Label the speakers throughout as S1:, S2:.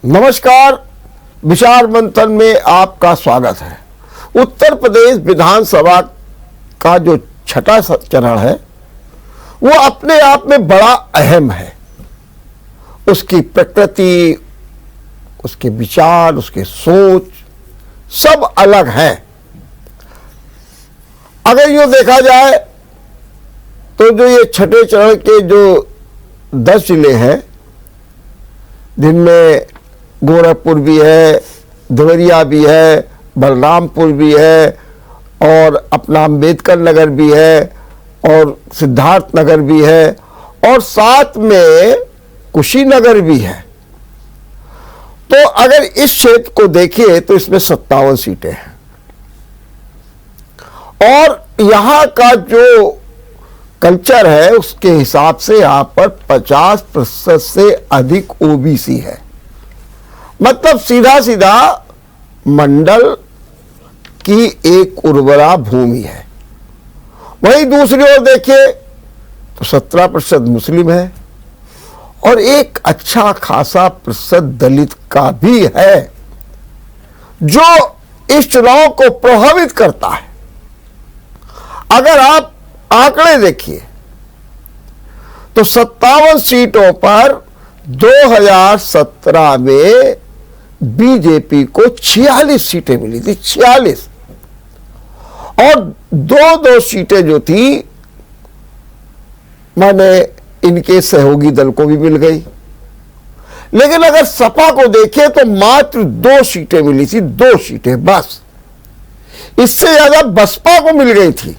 S1: नमस्कार, विचार मंथन में आपका स्वागत है। उत्तर प्रदेश विधानसभा का जो छठा चरण है वो अपने आप में बड़ा अहम है। उसकी प्रकृति, उसके विचार, उसके सोच सब अलग है। अगर यूं देखा जाए तो जो ये छठे चरण के जो 10 जिले हैं, जिनमें गोरखपुर भी है, देवरिया भी है, बलरामपुर भी है और अपना अम्बेडकर नगर भी है और सिद्धार्थ नगर भी है और साथ में कुशीनगर भी है। तो अगर इस क्षेत्र को देखिए तो इसमें 57 सीटें हैं और यहां का जो कल्चर है उसके हिसाब से यहां पर 50% से अधिक ओबीसी है। मतलब सीधा सीधा मंडल की एक उर्वरा भूमि है। वहीं दूसरी ओर देखिए तो 17% मुस्लिम है और एक अच्छा खासा प्रतिशत दलित का भी है, जो इस चुनाव को प्रभावित करता है। अगर आप आंकड़े देखिए तो 57 सीटों पर 2017 में बीजेपी को 46 सीटें मिली थी, 46, और दो सीटें जो थी माने इनके सहयोगी दल को भी मिल गई। लेकिन अगर सपा को देखें तो मात्र 2 सीटें मिली थी, 2 सीटें बस। इससे ज्यादा बसपा को मिल गई थी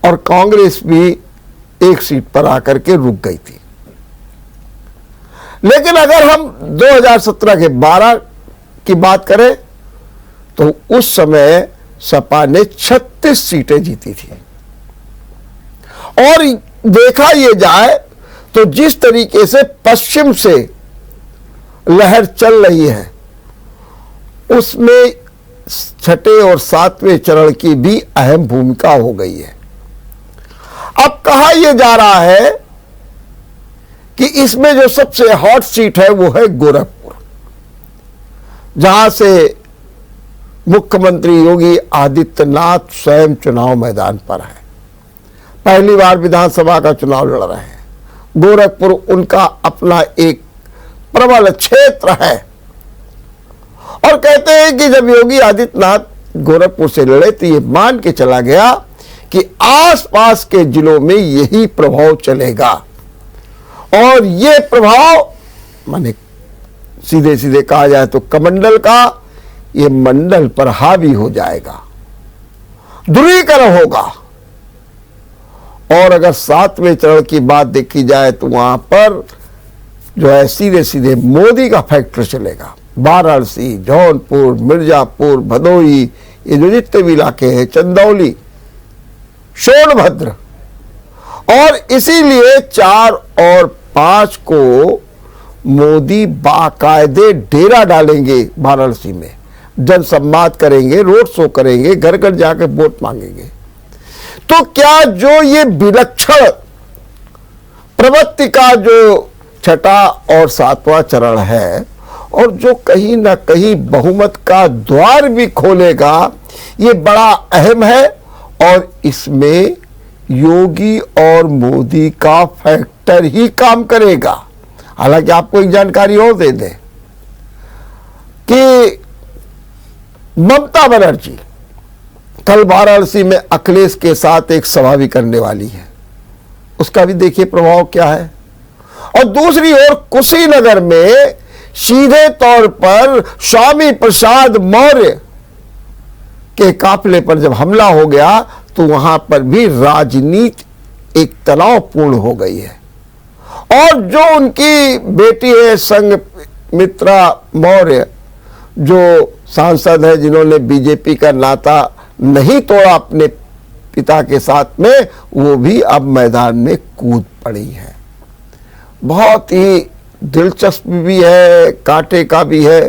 S1: और कांग्रेस भी 1 सीट पर आकर के रुक गई थी। लेकिन अगर हम 2017 के 12 की बात करें तो उस समय सपा ने 36 सीटें जीती थी। और देखा यह जाए तो जिस तरीके से पश्चिम से लहर चल रही है उसमें छठे और 7वें चरण की भी अहम भूमिका हो गई है। अब कहा यह जा रहा है कि इसमें जो सबसे हॉट सीट है वो है गोरखपुर, जहां से मुख्यमंत्री योगी आदित्यनाथ स्वयं चुनाव मैदान पर है। पहली बार विधानसभा का चुनाव लड़ रहे हैं। गोरखपुर उनका अपना एक प्रबल क्षेत्र है और कहते हैं कि जब योगी आदित्यनाथ गोरखपुर से लड़े तो ये मान के चला गया कि आसपास के जिलों में यही प्रभाव चलेगा और ये प्रभाव माने सीधे सीधे कहा जाए तो कमंडल का ये मंडल पर हावी हो जाएगा, ध्रुवीकरण होगा। और अगर 7वें चरण की बात देखी जाए तो वहां पर जो है सीधे सीधे मोदी का फैक्टर चलेगा। वाराणसी, जौनपुर, मिर्जापुर, भदोही, ये जो जितने भी इलाके हैं, चंदौली, सोनभद्र, और इसीलिए 4 और 5 को मोदी बाकायदे डेरा डालेंगे वाराणसी में, जनसंवाद करेंगे, रोड शो करेंगे, घर घर जाकर वोट मांगेंगे। तो क्या जो ये विलक्षण प्रवृत्ति का जो छठा और 7वां चरण है और जो कहीं ना कहीं बहुमत का द्वार भी खोलेगा, ये बड़ा अहम है और इसमें योगी और मोदी का फैक्टर ही काम करेगा। हालांकि आपको एक जानकारी और दे दें कि ममता बनर्जी कल वाराणसी में अखिलेश के साथ एक सभा भी करने वाली है। उसका भी देखिए प्रभाव क्या है। और दूसरी ओर कुशीनगर में सीधे तौर पर स्वामी प्रसाद मौर्य के काफिले पर जब हमला हो गया तो वहां पर भी राजनीति एक तनावपूर्ण हो गई है। और जो उनकी बेटी है संघमित्रा मौर्य, जो सांसद है जिन्होंने बीजेपी का नाता नहीं तोड़ा अपने पिता के साथ में, वो भी अब मैदान में कूद पड़ी है। बहुत ही दिलचस्प भी है, कांटे का भी है।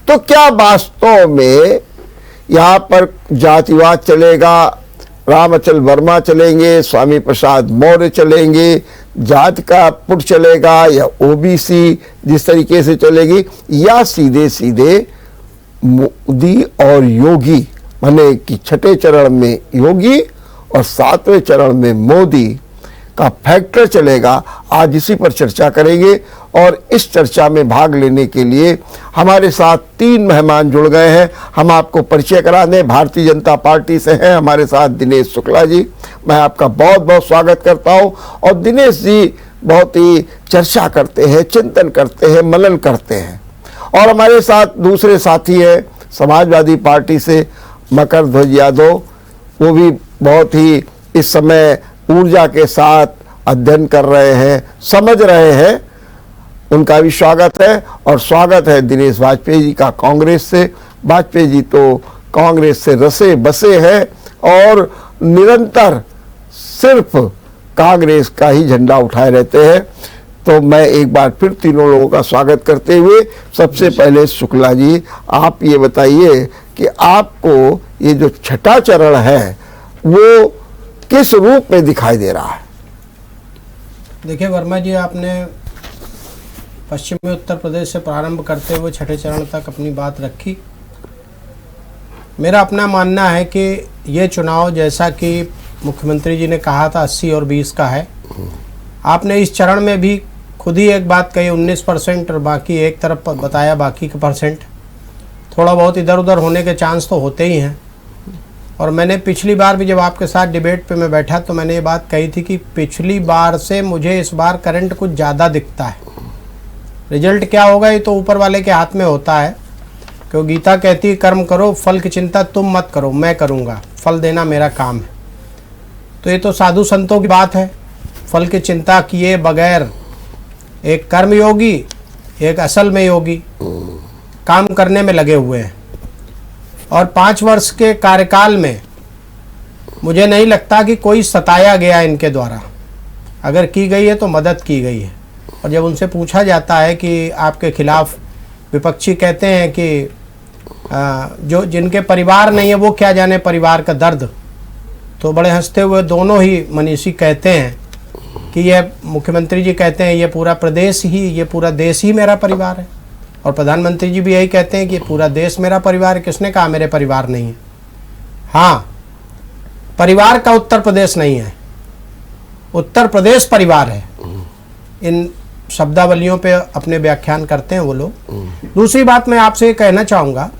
S1: तो क्या वास्तव में यहाँ पर जातिवाद चलेगा, रामअचल वर्मा चलेंगे, स्वामी प्रसाद मौर्य चलेंगे, जात का पुट चलेगा या ओबीसी जिस तरीके से चलेगी, या सीधे सीधे मोदी और योगी, माने कि छठे चरण में योगी और सातवें चरण में मोदी का फैक्टर चलेगा। आज इसी पर चर्चा करेंगे और इस चर्चा में भाग लेने के लिए हमारे साथ 3 मेहमान जुड़ गए हैं। हम आपको परिचय करा दें, भारतीय जनता पार्टी से हैं हमारे साथ दिनेश शुक्ला जी। मैं आपका बहुत बहुत स्वागत करता हूं। और दिनेश जी बहुत ही चर्चा करते हैं, चिंतन करते हैं, मनन करते हैं। और हमारे साथ दूसरे साथी हैं समाजवादी पार्टी से मकर ध्वज यादव, वो भी बहुत ही इस समय ऊर्जा के साथ अध्ययन कर रहे हैं, समझ रहे हैं। उनका भी स्वागत है। और स्वागत है दिनेश वाजपेयी जी का कांग्रेस से। वाजपेयी जी तो कांग्रेस से रसे बसे हैं और निरंतर सिर्फ कांग्रेस का ही झंडा उठाए रहते हैं। तो मैं एक बार फिर तीनों लोगों का स्वागत करते हुए सबसे पहले शुक्ला जी, आप ये बताइए कि आपको ये जो छठा चरण है वो किस रूप में दिखाई दे रहा है?
S2: देखिए वर्मा जी, आपने पश्चिमी उत्तर प्रदेश से प्रारंभ करते हुए छठे चरण तक अपनी बात रखी। मेरा अपना मानना है कि ये चुनाव, जैसा कि मुख्यमंत्री जी ने कहा था 80 और 20 का है, आपने इस चरण में भी खुद ही एक बात कही 19% और बाकी एक तरफ बताया बाकी के परसेंट, थोड़ा बहुत इधर उधर होने के चांस तो होते ही हैं। और मैंने पिछली बार भी जब आपके साथ डिबेट पे मैं बैठा तो मैंने ये बात कही थी कि पिछली बार से मुझे इस बार करंट कुछ ज़्यादा दिखता है। रिजल्ट क्या होगा ये तो ऊपर वाले के हाथ में होता है, क्योंकि गीता कहती है कर्म करो, फल की चिंता तुम मत करो, मैं करूँगा, फल देना मेरा काम है। तो ये तो साधु संतों की बात है, फल की चिंता किए बगैर एक कर्मयोगी, एक असल में योगी काम करने में लगे हुए हैं। और 5 वर्ष के कार्यकाल में मुझे नहीं लगता कि कोई सताया गया इनके द्वारा। अगर की गई है तो मदद की गई है। और जब उनसे पूछा जाता है कि आपके खिलाफ, विपक्षी कहते हैं कि जो जिनके परिवार नहीं है वो क्या जाने परिवार का दर्द, तो बड़े हंसते हुए दोनों ही मनीषी कहते हैं कि यह, मुख्यमंत्री जी कहते हैं ये पूरा प्रदेश ही, ये पूरा देश ही मेरा परिवार है। और प्रधानमंत्री जी भी यही कहते हैं कि पूरा देश मेरा परिवार है। किसने कहा मेरे परिवार नहीं है? हाँ, परिवार का उत्तर प्रदेश नहीं है, उत्तर प्रदेश परिवार है। इन शब्दावलियों पे अपने व्याख्यान करते हैं वो लोग। दूसरी बात मैं आपसे ये कहना चाहूँगा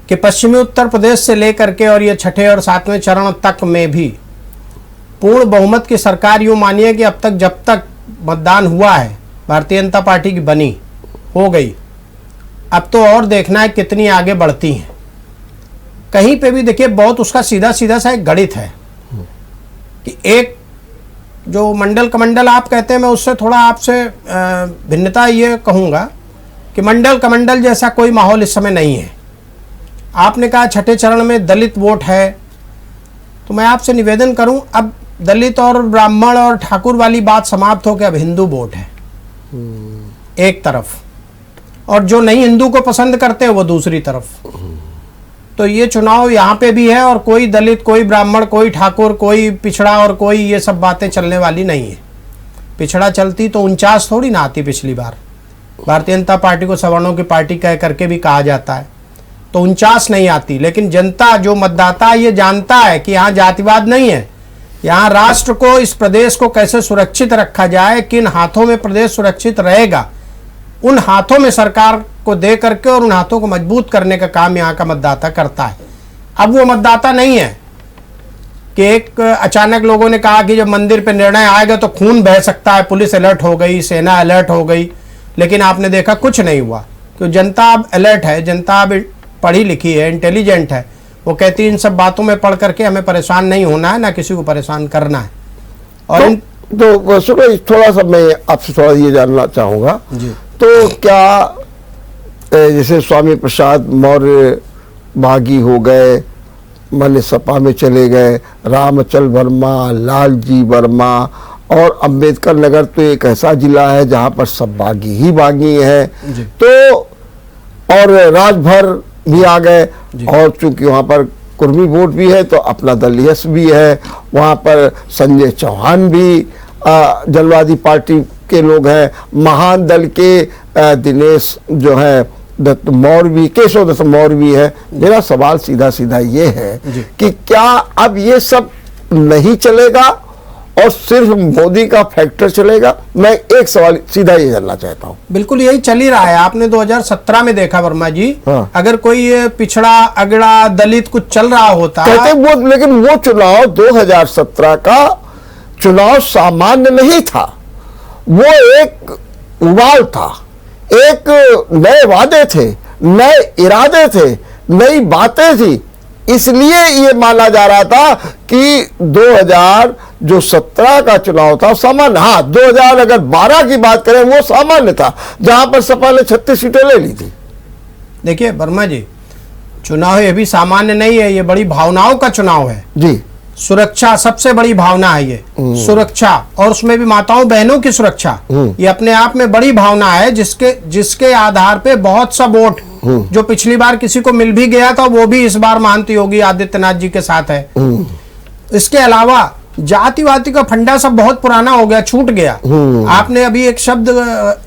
S2: कि पश्चिमी उत्तर प्रदेश से लेकर के और ये छठे और सातवें चरण तक में भी पूर्ण बहुमत की सरकार, यूँ मानिए कि अब तक जब तक मतदान हुआ है भारतीय जनता पार्टी की बनी हो गई। अब तो और देखना है कितनी आगे बढ़ती हैं। कहीं पे भी देखिए बहुत उसका सीधा सीधा सा एक गणित है कि एक जो मंडल कमंडल आप कहते हैं, मैं उससे थोड़ा आपसे भिन्नता ये कहूँगा कि मंडल कमंडल जैसा कोई माहौल इस समय नहीं है। आपने कहा छठे चरण में दलित वोट है, तो मैं आपसे निवेदन करूं, अब दलित और ब्राह्मण और ठाकुर वाली बात समाप्त हो के अब हिंदू वोट है एक तरफ, और जो नहीं हिंदू को पसंद करते हैं वो दूसरी तरफ। तो ये चुनाव यहाँ पे भी है और कोई दलित, कोई ब्राह्मण, कोई ठाकुर, कोई पिछड़ा और कोई ये सब बातें चलने वाली नहीं है। पिछड़ा चलती तो 49 थोड़ी ना आती। पिछली बार भारतीय जनता पार्टी को सवर्णों की पार्टी कह करके भी कहा जाता है, तो 49 नहीं आती। लेकिन जनता, जो मतदाता, ये जानता है कि यहाँ जातिवाद नहीं है, यहाँ राष्ट्र को, इस प्रदेश को कैसे सुरक्षित रखा जाए, किन हाथों में प्रदेश सुरक्षित रहेगा, उन हाथों में सरकार को दे करके और उन हाथों को मजबूत करने का काम यहाँ का मतदाता करता है। अब वो मतदाता नहीं है कि एक अचानक लोगों ने कहा कि जब मंदिर पे निर्णय आएगा तो खून बह सकता है, पुलिस अलर्ट हो गई, सेना अलर्ट हो गई, लेकिन आपने देखा कुछ नहीं हुआ। तो जनता अब अलर्ट है, जनता अब पढ़ी लिखी है, इंटेलिजेंट है। वो कहती है इन सब बातों में पढ़ करके हमें परेशान नहीं होना है, ना किसी को परेशान करना है। और
S1: तो सुनो, थोड़ा सा मैं आपसे थोड़ा ये जानना चाहूँगा, तो क्या जैसे स्वामी प्रसाद मौर्य बागी हो गए, माने सपा में चले गए, रामअचल वर्मा, लालजी वर्मा, और अंबेडकर नगर तो एक ऐसा जिला है जहाँ पर सब बागी ही बागी हैं, तो और राजभर भी आ गए, और चूंकि वहाँ पर कुर्मी वोट भी है तो अपना दल यश भी है, वहाँ पर संजय चौहान भी जनवादी पार्टी के लोग हैं, महान दल के दिनेश जो है दत्त मौर्य भी, केशव दत्त मौर्य भी है। मेरा सवाल सीधा सीधा ये है कि क्या अब ये सब नहीं चलेगा और सिर्फ मोदी का फैक्टर चलेगा? मैं एक सवाल सीधा ये जानना चाहता हूँ।
S2: बिल्कुल यही चल ही रहा है। आपने 2017 में देखा वर्मा जी,
S1: हाँ।
S2: अगर कोई ये पिछड़ा अगड़ा दलित कुछ चल रहा होता
S1: कहते वो, लेकिन वो चुनाव 2017 का चुनाव सामान्य नहीं था, वो एक उबाल था, एक नए वादे थे, नए इरादे थे, नई बातें थी। इसलिए ये माना जा रहा था कि 2017 का चुनाव था सामान्य। हाँ, 2012 की बात करें वो सामान्य था, जहां पर सपा ने 36 सीटें ले ली थी।
S2: देखिए वर्मा जी, चुनाव ये भी सामान्य नहीं है, ये बड़ी भावनाओं का चुनाव है
S1: जी।
S2: सुरक्षा सबसे बड़ी भावना है ये, सुरक्षा, और उसमें भी माताओं बहनों की सुरक्षा, ये अपने आप में बड़ी भावना है, जिसके आधार पे बहुत सा वोट जो पिछली बार किसी को मिल भी गया था वो भी इस बार महंत योगी आदित्यनाथ जी के साथ है। इसके अलावा जातिवादी का फंडा सब बहुत पुराना हो गया, छूट गया। आपने अभी एक शब्द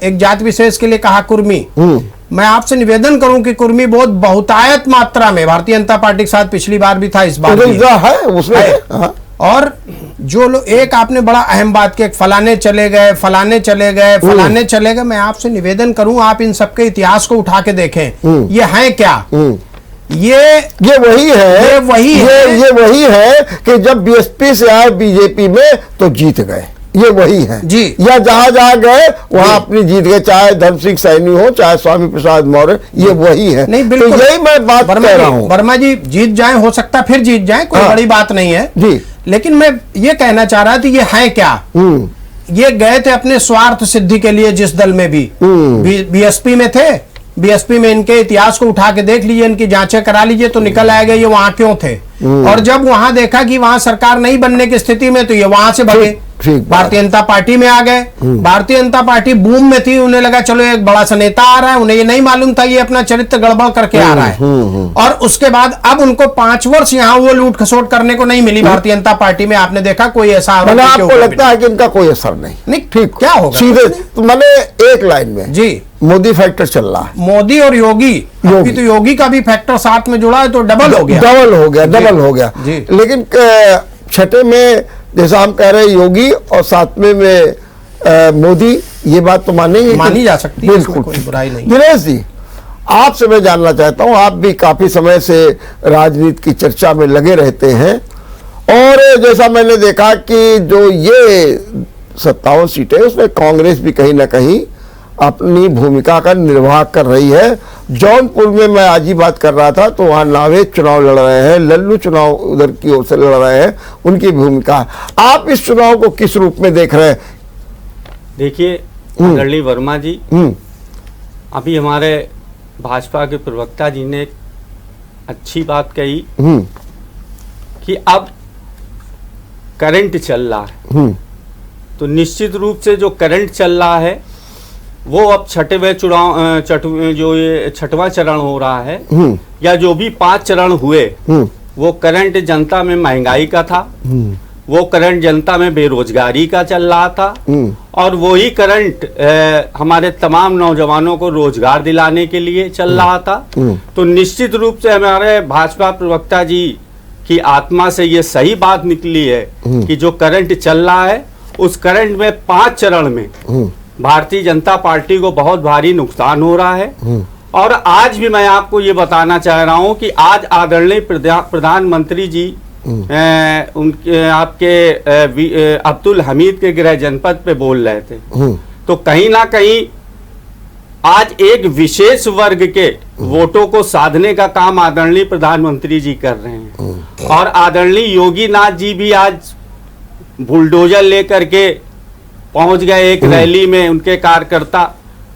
S2: एक जाति विशेष के लिए कहा, कुर्मी। मैं आपसे निवेदन करूं कि कुर्मी बहुत बहुतायत मात्रा में भारतीय जनता पार्टी के साथ पिछली बार भी था, इस बार भी
S1: है उसमें है। हाँ।
S2: और जो लोग, एक आपने बड़ा अहम बात की, फलाने चले गए, फलाने चले गए, फलाने चले गए। मैं आपसे निवेदन करूं आप इन सबके इतिहास को उठा के देखें, ये है क्या? ये
S1: वही है, ये वही है कि जब बीएसपी से आए बीजेपी में तो जीत गए, ये वही है
S2: जी।
S1: या जहां जहां गए वहां अपनी जीत गए, चाहे धर्म सिंह सैनी हो, चाहे स्वामी प्रसाद मौर्य, ये वही है।
S2: नहीं बिल्कुल,
S1: तो यही मैं बात कह रहा हूँ।
S2: वर्मा जी जीत जाए, हो सकता फिर जीत जाए, कोई बड़ी बात नहीं है
S1: जी।
S2: लेकिन मैं ये कहना चाह रहा था ये है क्या? ये गए थे अपने स्वार्थ सिद्धि के लिए, जिस दल में भी बीएसपी में थे, बीएसपी में इनके इतिहास को उठा के देख लीजिए, इनकी जांचें करा लीजिए, तो निकल आएगा ये वहां क्यों थे। और जब वहां देखा कि वहां सरकार नहीं बनने की स्थिति में, तो ये वहां से भगे, भारतीय जनता पार्टी में आ गए। भारतीय जनता पार्टी बूम में थी, उन्हें लगा चलो एक बड़ा सा नेता आ रहा है, उन्हें ये नहीं मालूम था ये अपना चरित्र गड़बड़ करके आ रहा है। और उसके बाद अब उनको 5 वर्ष यहाँ वो लूट खसोट करने को नहीं मिली भारतीय जनता पार्टी में। आपने देखा कोई ऐसा
S1: आपको लगता है कि इनका कोई असर नहीं? ठीक,
S2: क्या होगा
S1: सीधे तो मैंने एक लाइन में जी, मोदी फैक्टर चल रहा है,
S2: मोदी और योगी। तो योगी का भी फैक्टर साथ में जुड़ा है, तो डबल हो गया। लेकिन छठे में जैसा हम कह रहे हैं योगी और सातवें में मोदी, ये बात तो मानी जा सकती है, बिल्कुल कोई बुराई नहीं। दिनेश जी, आपसे मैं जानना चाहता हूं, आप भी काफी समय से राजनीति की चर्चा में लगे रहते हैं, और जैसा मैंने देखा कि जो ये 57 सीटें उसमें कांग्रेस भी कहीं ना कहीं अपनी भूमिका का निर्वाह कर रही है। जौनपुर में मैं आज ही बात कर रहा था तो वहां नावेद चुनाव लड़ रहे हैं, लल्लू चुनाव उधर की ओर से लड़ रहे हैं, उनकी भूमिका। आप इस चुनाव को किस रूप में देख रहे हैं?
S3: देखिए आदरणीय वर्मा जी, अभी हमारे भाजपा के प्रवक्ता जी ने अच्छी बात कही कि अब करंट चल रहा है, तो निश्चित रूप से जो करंट चल रहा है वो अब छठवें चुनाव जो ये 6वां चरण हो रहा है, या जो भी 5 चरण हुए, वो करंट जनता में महंगाई का था, वो करंट जनता में बेरोजगारी का चल रहा था, और वही करंट हमारे तमाम नौजवानों को रोजगार दिलाने के लिए चल रहा था। तो निश्चित रूप से हमारे भाजपा प्रवक्ता जी की आत्मा से ये सही बात निकली है कि जो करंट चल रहा है उस करंट में 5 चरण में भारतीय जनता पार्टी को बहुत भारी नुकसान हो रहा है। और आज भी मैं आपको ये बताना चाह रहा हूं कि आज आदरणीय प्रधानमंत्री जी उनके आपके अब्दुल हमीद के गृह जनपद पे बोल रहे थे, तो कहीं ना कहीं आज एक विशेष वर्ग के वोटों को साधने का काम आदरणीय प्रधानमंत्री जी कर रहे हैं। और आदरणीय योगी नाथ जी भी आज बुलडोजर लेकर के पहुंच गए एक रैली में, उनके कार्यकर्ता।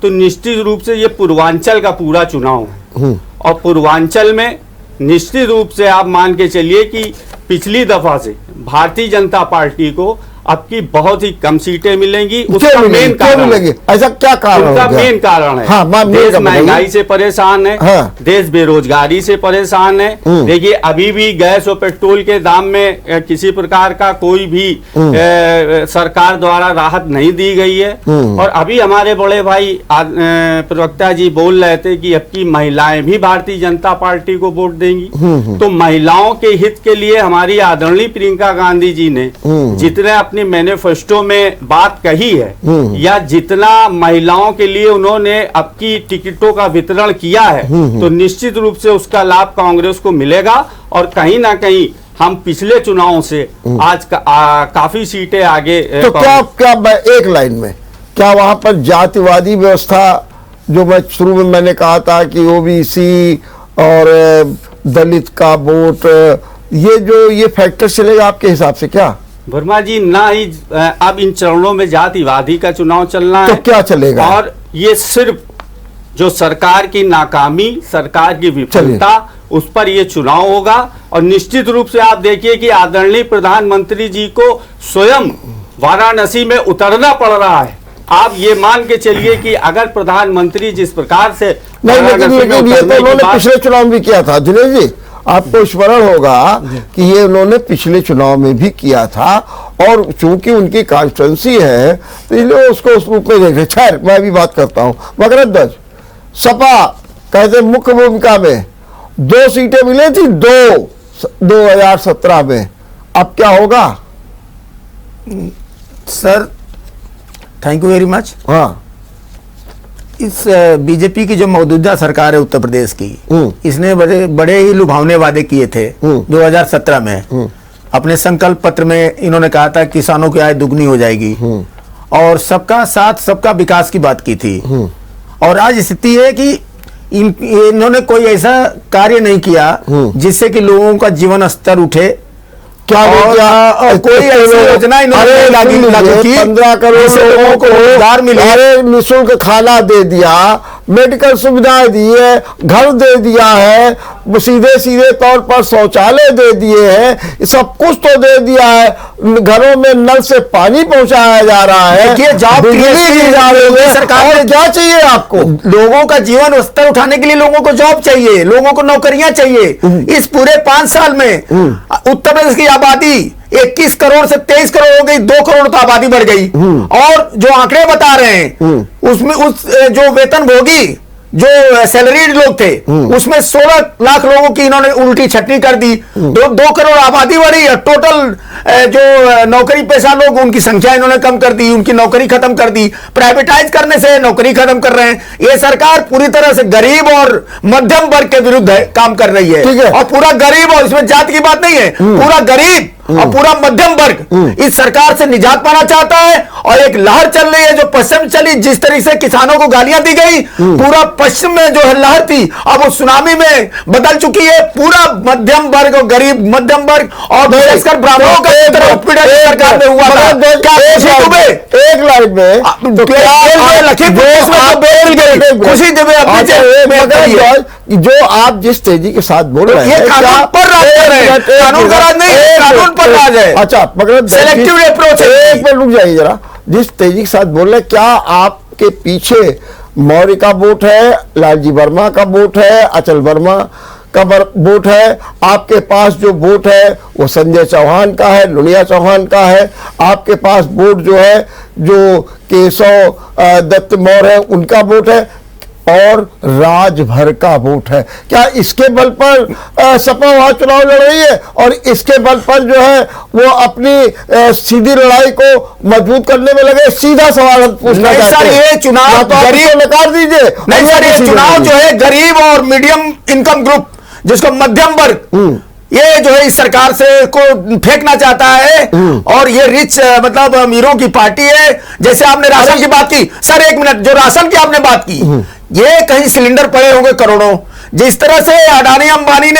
S3: तो निश्चित रूप से ये पूर्वांचल का पूरा चुनाव है, और पूर्वांचल में निश्चित रूप से आप मान के चलिए कि पिछली दफा से भारतीय जनता पार्टी को अब की बहुत ही कम सीटें मिलेंगी।
S1: क्यों
S3: उसका
S1: मिलेंगी?
S3: मेन
S1: क्यों
S3: कारण
S1: मिलेंगी? ऐसा क्या कारण
S3: उनका
S1: हो गया?
S3: मेन कारण है,
S1: हाँ,
S3: देश
S1: मेन
S3: महंगाई से परेशान है,
S1: हाँ।
S3: देश बेरोजगारी से परेशान है। देखिए अभी भी गैस और पेट्रोल के दाम में किसी प्रकार का कोई भी सरकार द्वारा राहत नहीं दी गई है। और अभी हमारे बड़े भाई प्रवक्ता जी बोल रहे थे कि अब की महिलाएं भी भारतीय जनता पार्टी को वोट देंगी। तो महिलाओं के हित के लिए हमारी आदरणीय प्रियंका गांधी जी ने जितने अपने मैनिफेस्टो में बात कही है, या जितना महिलाओं के लिए उन्होंने अब की टिकटों का वितरण किया है, तो निश्चित रूप से उसका लाभ कांग्रेस को मिलेगा। और कहीं ना कहीं हम पिछले चुनावों से आज काफी सीटें आगे।
S1: तो क्या एक लाइन में क्या वहां पर जातिवादी व्यवस्था, जो मैं शुरू में मैंने कहा था कि ओबीसी और दलित का वोट, ये फैक्टर चलेगा आपके हिसाब से क्या?
S3: वर्मा जी, ना ही अब इन चरणों में जातिवादी का चुनाव चलना है,
S1: तो क्या चलेगा?
S3: और ये सिर्फ जो सरकार की नाकामी, सरकार की विफलता, उस पर ये चुनाव होगा। और निश्चित रूप से आप देखिए कि आदरणीय प्रधानमंत्री जी को स्वयं वाराणसी में उतरना पड़ रहा है। आप ये मान के चलिए कि अगर प्रधानमंत्री जिस प्रकार से
S1: नहीं, लेकिन ये तो उन्होंने पिछले चुनाव में किया था दिनेश जी, आपको स्मरण होगा कि ये उन्होंने पिछले चुनाव में भी किया था, और चूंकि उनकी कॉन्स्टिट्यूंसी है तो इसलिए उसको उस रूप में देख रहे। खैर, मैं भी बात करता हूं। मगर ध्वज, सपा कहते मुख्य भूमिका में 2 सीटें मिली थी 2017 में, अब क्या होगा?
S4: Sir thank you very much.
S1: हाँ,
S4: इस बीजेपी की जो मौजूदा सरकार है उत्तर प्रदेश की, इसने बड़े ही लुभावने वादे किए थे 2017 में। अपने संकल्प पत्र में इन्होंने कहा था किसानों की आय दुगनी हो जाएगी, और सबका साथ सबका विकास की बात की थी। और आज स्थिति है कि इन्होंने कोई ऐसा कार्य नहीं किया जिससे कि लोगों का जीवन स्तर उठे।
S1: क्या
S4: और कोई ऐसी योजना इन्होंने लागू की
S1: 15 करोड़ लोगों को
S4: रोजगार मिले,
S1: निःशुल्क खाना दे दिया, मेडिकल सुविधाएं दी है, घर दे दिया है, सीधे सीधे तौर पर शौचालय दे दिए हैं, सब कुछ तो दे दिया है। घरों में नल से पानी पहुंचाया जा रहा है,
S4: जॉब
S1: दी जा रही है। सरकार ने क्या चाहिए आपको?
S4: लोगों का जीवन स्तर उठाने के लिए लोगों को जॉब चाहिए, लोगों को नौकरियां चाहिए। इस पूरे 5 साल में उत्तर प्रदेश की आबादी 21 करोड़ से 23 करोड़ हो गई, 2 करोड़ तो आबादी बढ़ गई। और जो आंकड़े बता रहे हैं उसमें जो वेतनभोगी जो सैलरीड लोग थे उसमें 16 लाख लोगों की इन्होंने उल्टी छटनी कर दी। 2 करोड़ आबादी बढ़ी, टोटल जो नौकरी पेशा लोग उनकी संख्या इन्होंने कम कर दी, उनकी नौकरी खत्म कर दी। प्राइवेटाइज करने से नौकरी खत्म कर रहे हैं। ये सरकार पूरी तरह से गरीब और मध्यम वर्ग के विरुद्ध काम कर रही है। और पूरा गरीब, और इसमें जाति की बात नहीं है, पूरा गरीब और पूरा मध्यम वर्ग इस सरकार से निजात पाना चाहता है। और एक लहर चल रही है जो पश्चिम चली, जिस तरीके से किसानों को गालियां दी गई, पूरा पश्चिम में जो है लहर थी अब वो सुनामी में बदल चुकी है। पूरा मध्यम वर्ग और गरीब मध्यम वर्ग और विशेषकर ब्राह्मणों का उत्पीड़न सरकार में हुआ था।
S1: एक लाइन में
S4: खुशी दुबे
S1: जो आप जिस तेजी के साथ बोल रहे हैं,
S4: कानून पर राज कर रहे हैं, कानून का राज नहीं, कानून पर राज है।
S1: अच्छा, मगर
S4: सेलेक्टिव अप्रोच है।
S1: एक मिनट रुक जाइए जरा। जिस तेजी के साथ बोल रहे हैं, क्या आपके पीछे मौर्य का वोट है, लालजी वर्मा का वोट है, अचल वर्मा का वोट है? आपके पास जो वोट है वो संजय चौहान का है, लुनिया चौहान का है। आपके पास वोट जो है जो केशव दत्त मौर्य है उनका वोट है, और राजभर का वोट है। क्या इसके बल पर सपा वहां चुनाव लड़ रही है, और इसके बल पर जो है वो अपनी सीधी लड़ाई को मजबूत करने में लगे? सीधा सवाल पूछना चाहते हैं।
S4: ये चुनाव
S1: तो गरीब नकार दीजिए।
S4: नहीं सर, ये चुनाव जो है गरीब और मीडियम इनकम ग्रुप, जिसको मध्यम वर्ग, ये जो है इस सरकार से को फेंकना चाहता है। और ये रिच मतलब अमीरों की पार्टी है। जैसे आपने राशन की बात की सर, 1 मिनट, जो राशन की आपने बात की, ये कहीं सिलेंडर पड़े होंगे करोड़ों। जिस तरह से अडानी अंबानी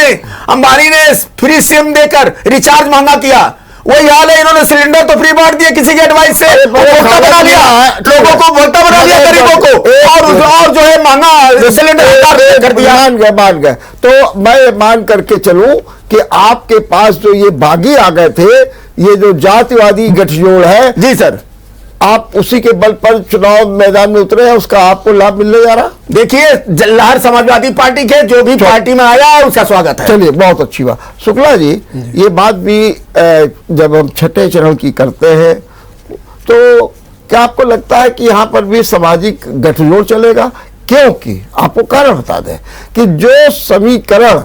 S4: ने फ्री सिम देकर रिचार्ज महंगा किया, वही हाल है। इन्होंने सिलेंडर तो फ्री बांट दिए किसी के एडवाइस से, भोक्ता बना लिया, लोगों को भोक्ता बना दिया, गरीबों को, और जो है महंगा सिलेंडर कर दिया।
S1: मान गए। तो मैं मान करके चलूं कि आपके पास जो ये बागी आ गए थे ये जो जातिवादी गठजोड़ है,
S4: जी सर,
S1: आप उसी के बल पर चुनाव मैदान में उतरे हैं, उसका आपको लाभ मिलने जा रहा?
S4: देखिए लहर समाजवादी पार्टी के जो भी पार्टी में आया है उसका स्वागत है।
S1: चलिए, बहुत अच्छी बात। शुक्ला जी, ये बात भी जब हम छठे चरण की करते हैं तो क्या आपको लगता है कि यहाँ पर भी सामाजिक गठजोड़ चलेगा? क्योंकि आपको कारण बता दें कि जो समीकरण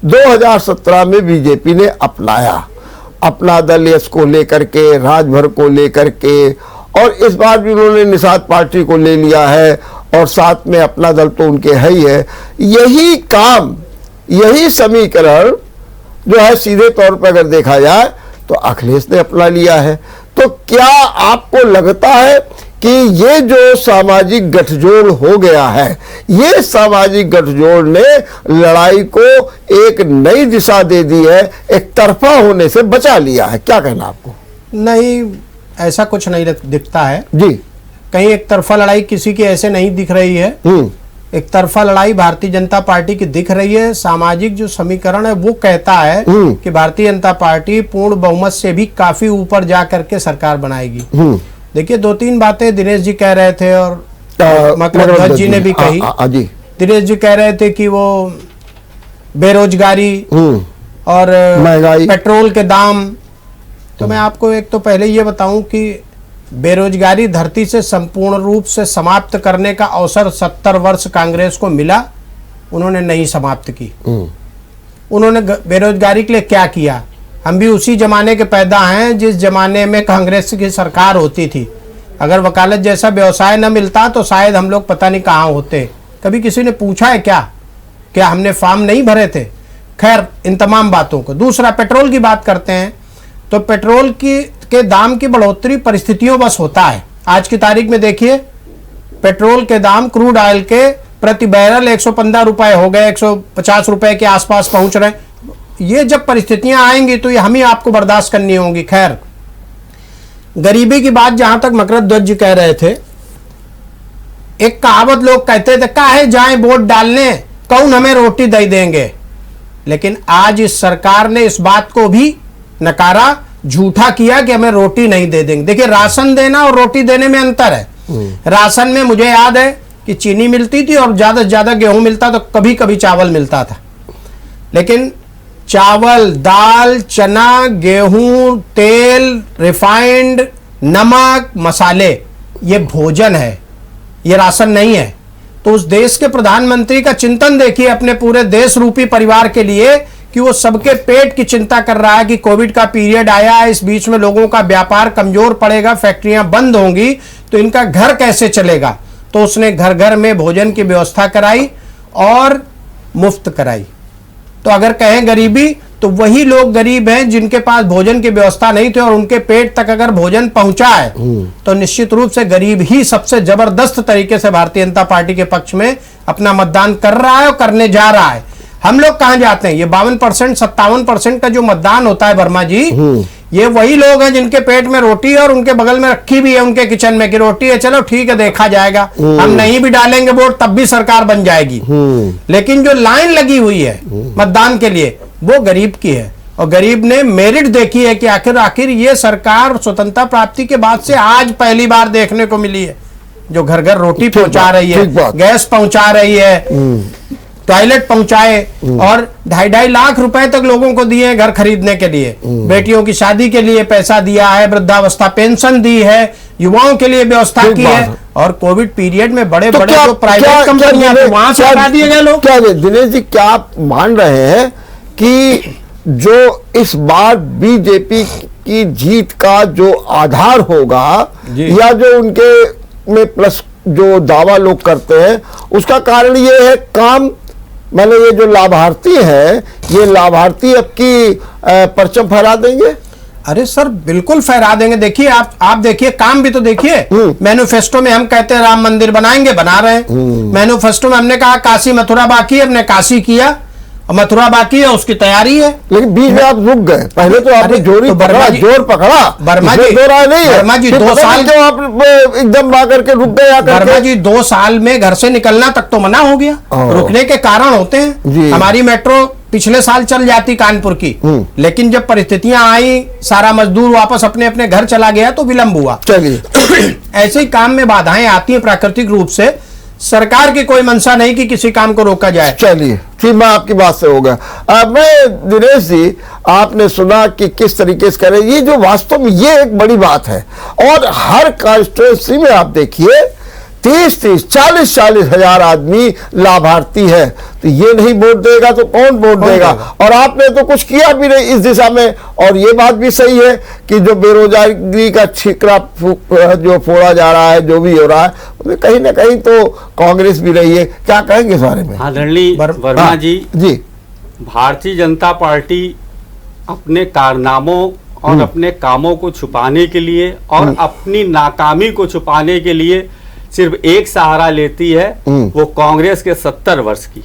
S1: 2017 में बीजेपी ने अपनाया, अपना दल यश को लेकर के, राजभर को लेकर के, और इस बार भी उन्होंने निषाद पार्टी को ले लिया है और साथ में अपना दल तो उनके है ही है, यही काम, यही समीकरण जो है सीधे तौर पर अगर देखा जाए तो अखिलेश ने अपना लिया है। तो क्या आपको लगता है कि ये जो सामाजिक गठजोड़ हो गया है, ये सामाजिक गठजोड़ ने लड़ाई को एक नई दिशा दे दी है, एक तरफा होने से बचा लिया है? क्या कहना आपको?
S2: नहीं, ऐसा कुछ नहीं दिखता है
S1: जी।
S2: कहीं एक तरफा लड़ाई किसी की ऐसे नहीं दिख रही है। एक तरफा लड़ाई भारतीय जनता पार्टी की दिख रही है। सामाजिक जो समीकरण है वो कहता है कि भारतीय जनता पार्टी पूर्ण बहुमत से भी काफी ऊपर जा करके सरकार बनाएगी। देखिए, 2-3 बातें दिनेश जी कह रहे थे और मकरंद ध्वज जी ने भी कही। दिनेश जी कह रहे थे कि वो बेरोजगारी और
S1: महंगाई,
S2: पेट्रोल के दाम, तो मैं आपको एक तो पहले ये बताऊं कि बेरोजगारी धरती से संपूर्ण रूप से समाप्त करने का अवसर 70 वर्ष कांग्रेस को मिला, उन्होंने नहीं समाप्त की। उन्होंने बेरोजगारी के लिए क्या किया? हम भी उसी जमाने के पैदा हैं जिस जमाने में कांग्रेस की सरकार होती थी। अगर वकालत जैसा व्यवसाय न मिलता तो शायद हम लोग पता नहीं कहाँ होते। कभी किसी ने पूछा है क्या हमने फॉर्म नहीं भरे थे? खैर, इन तमाम बातों को। दूसरा, पेट्रोल की बात करते हैं तो पेट्रोल के दाम की बढ़ोतरी परिस्थितियों बस होता है। आज की तारीख में देखिए, पेट्रोल के दाम क्रूड ऑयल के प्रति बैरल 115 रुपए हो गए, 150 रुपए के आसपास पहुंच रहे हैं। ये जब परिस्थितियां आएंगी तो ये हम ही आपको बर्दाश्त करनी होंगी। खैर, गरीबी की बात जहां तक मकरंद ध्वज जी कह रहे थे, एक कहावत लोग कहते थे, काहे जाए वोट डालने, कौन हमें रोटी दे देंगे। लेकिन आज इस सरकार ने इस बात को भी नकारा, झूठा किया कि हमें रोटी नहीं दे देंगे। देखिए, राशन देना और रोटी देने में अंतर है। राशन में मुझे याद है कि चीनी मिलती थी और ज्यादा से ज्यादा गेहूं मिलता, तो कभी कभी चावल मिलता था। लेकिन चावल, दाल, चना, गेहूं, तेल, रिफाइंड, नमक, मसाले, ये भोजन है, ये राशन नहीं है। तो उस देश के प्रधानमंत्री का चिंतन देखिए अपने पूरे देश रूपी परिवार के लिए, कि वो सबके पेट की चिंता कर रहा है कि कोविड का पीरियड आया है, इस बीच में लोगों का व्यापार कमजोर पड़ेगा, फैक्ट्रियां बंद होंगी, तो इनका घर कैसे चलेगा। तो उसने घर घर में भोजन की व्यवस्था कराई और मुफ्त कराई। तो अगर कहें गरीबी, तो वही लोग गरीब हैं जिनके पास भोजन की व्यवस्था नहीं थी, और उनके पेट तक अगर भोजन पहुंचा है तो निश्चित रूप से गरीब ही सबसे जबरदस्त तरीके से भारतीय जनता पार्टी के पक्ष में अपना मतदान कर रहा है और करने जा रहा है। हम लोग कहां जाते हैं? ये 52%, 57% का जो मतदान होता है वर्मा जी, ये वही लोग हैं जिनके पेट में रोटी है और उनके बगल में रखी भी है उनके किचन में कि रोटी है, चलो ठीक है, देखा जाएगा, हम नहीं भी डालेंगे वोट तब भी सरकार बन जाएगी। लेकिन जो लाइन लगी हुई है मतदान के लिए, वो गरीब की है। और गरीब ने मेरिट देखी है कि आखिर ये सरकार स्वतंत्रता प्राप्ति के बाद से आज पहली बार देखने को मिली है, जो घर घर रोटी पहुंचा रही है, गैस पहुंचा रही है, टॉयलेट पहुंचाए, और 2.5 लाख रुपए तक लोगों को दिए घर खरीदने के लिए, बेटियों की शादी के लिए पैसा दिया है, वृद्धावस्था पेंशन दी है, युवाओं के लिए व्यवस्था की है। और कोविड पीरियड में बड़े बड़े जो प्राइवेट कंपनियां थी वहां से हटा दिए गए लोग।
S1: क्या दिनेश जी, क्या आप मान रहे हैं कि जो इस बार बीजेपी की जीत का जो आधार होगा, या जो उनके में प्लस जो दावा लोग करते हैं, उसका कारण ये है काम, मैंने ये जो लाभार्थी है, ये लाभार्थी अब की परचम फहरा देंगे?
S2: अरे सर, बिल्कुल फहरा देंगे। देखिए, आप देखिए, काम भी तो देखिए। मैनिफेस्टो में हम कहते हैं राम मंदिर बनाएंगे, बना रहे हैं। मैनिफेस्टो में हमने कहा काशी मथुरा बाकी है, हमने काशी किया, और मथुरा बाकी है, उसकी तैयारी है।
S1: लेकिन बीच में आप रुक गए। पहले तो आपने जोर पकड़ा,
S2: वर्मा जी, वर्मा जी 2 साल
S1: जो आप एकदम ला करके रुक गए।
S2: वर्मा जी 2 साल में घर से निकलना तक तो मना हो गया। रुकने के कारण होते हैं। हमारी मेट्रो पिछले साल चल जाती कानपुर की, लेकिन जब परिस्थितियां आई, सारा मजदूर वापस अपने अपने घर चला गया तो विलंब हुआ।
S1: चलिए
S2: ऐसे ही काम में बाधाएं आती हैं प्राकृतिक रूप से, सरकार की कोई मंशा नहीं कि किसी काम को रोका जाए।
S1: चलिए ठीक, मैं आपकी बात से हो गया। मैं दिनेश जी, आपने सुना कि किस तरीके से करें, ये जो वास्तव में ये एक बड़ी बात है। और हर कॉन्स्टिट्यूंसी में आप देखिए 30-30, 40-40 हजार आदमी लाभार्थी है, तो ये नहीं वोट देगा तो कौन वोट देगा? और आपने तो कुछ किया भी नहीं इस दिशा में। और ये बात भी सही है कि जो बेरोजगारी का ठीकरा जो फोड़ा जा रहा है, जो भी हो रहा है, उसमें कहीं ना कहीं तो कांग्रेस भी रही है। क्या कहेंगे इस बारे में?
S3: आदरणीय वर्मा जी, भारतीय जनता पार्टी अपने कारनामों और अपने कामों को छुपाने के लिए और अपनी नाकामी को छुपाने के लिए सिर्फ एक सहारा लेती है, वो कांग्रेस के 70 वर्ष की।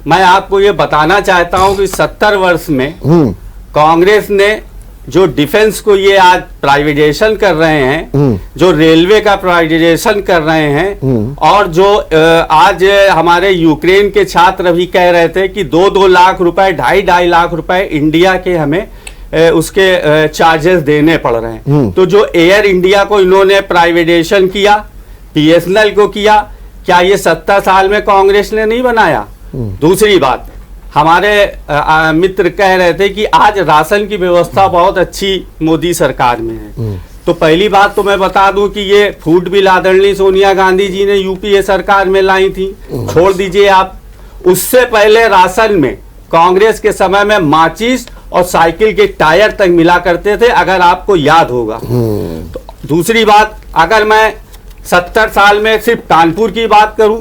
S3: मैं आपको ये बताना चाहता हूं कि 70 वर्ष में कांग्रेस ने जो डिफेंस को ये आज प्राइवेटाइजेशन कर रहे हैं, जो रेलवे का प्राइवेटाइजेशन कर रहे हैं, और जो आज हमारे यूक्रेन के छात्र भी कह रहे थे कि 2-2 लाख रुपए, 2.5 लाख रुपए इंडिया के हमें उसके चार्जेस देने पड़ रहे हैं। तो जो एयर इंडिया को इन्होंने प्राइवेटाइजेशन किया, बीएसएनएल को किया, क्या ये 70 साल में कांग्रेस ने नहीं बनाया? दूसरी बात, हमारे मित्र कह रहे थे कि आज राशन की व्यवस्था बहुत अच्छी मोदी सरकार में है। तो पहली बात तो मैं बता दूं कि ये फूड बिल आदरणीय सोनिया गांधी जी ने यूपीए सरकार में लाई थी, छोड़ दीजिए आप। उससे पहले राशन में कांग्रेस के समय में माचिस और साइकिल के टायर तक मिला करते थे, अगर आपको याद होगा। तो दूसरी बात, अगर मैं 70 साल में सिर्फ कानपुर की बात करूं,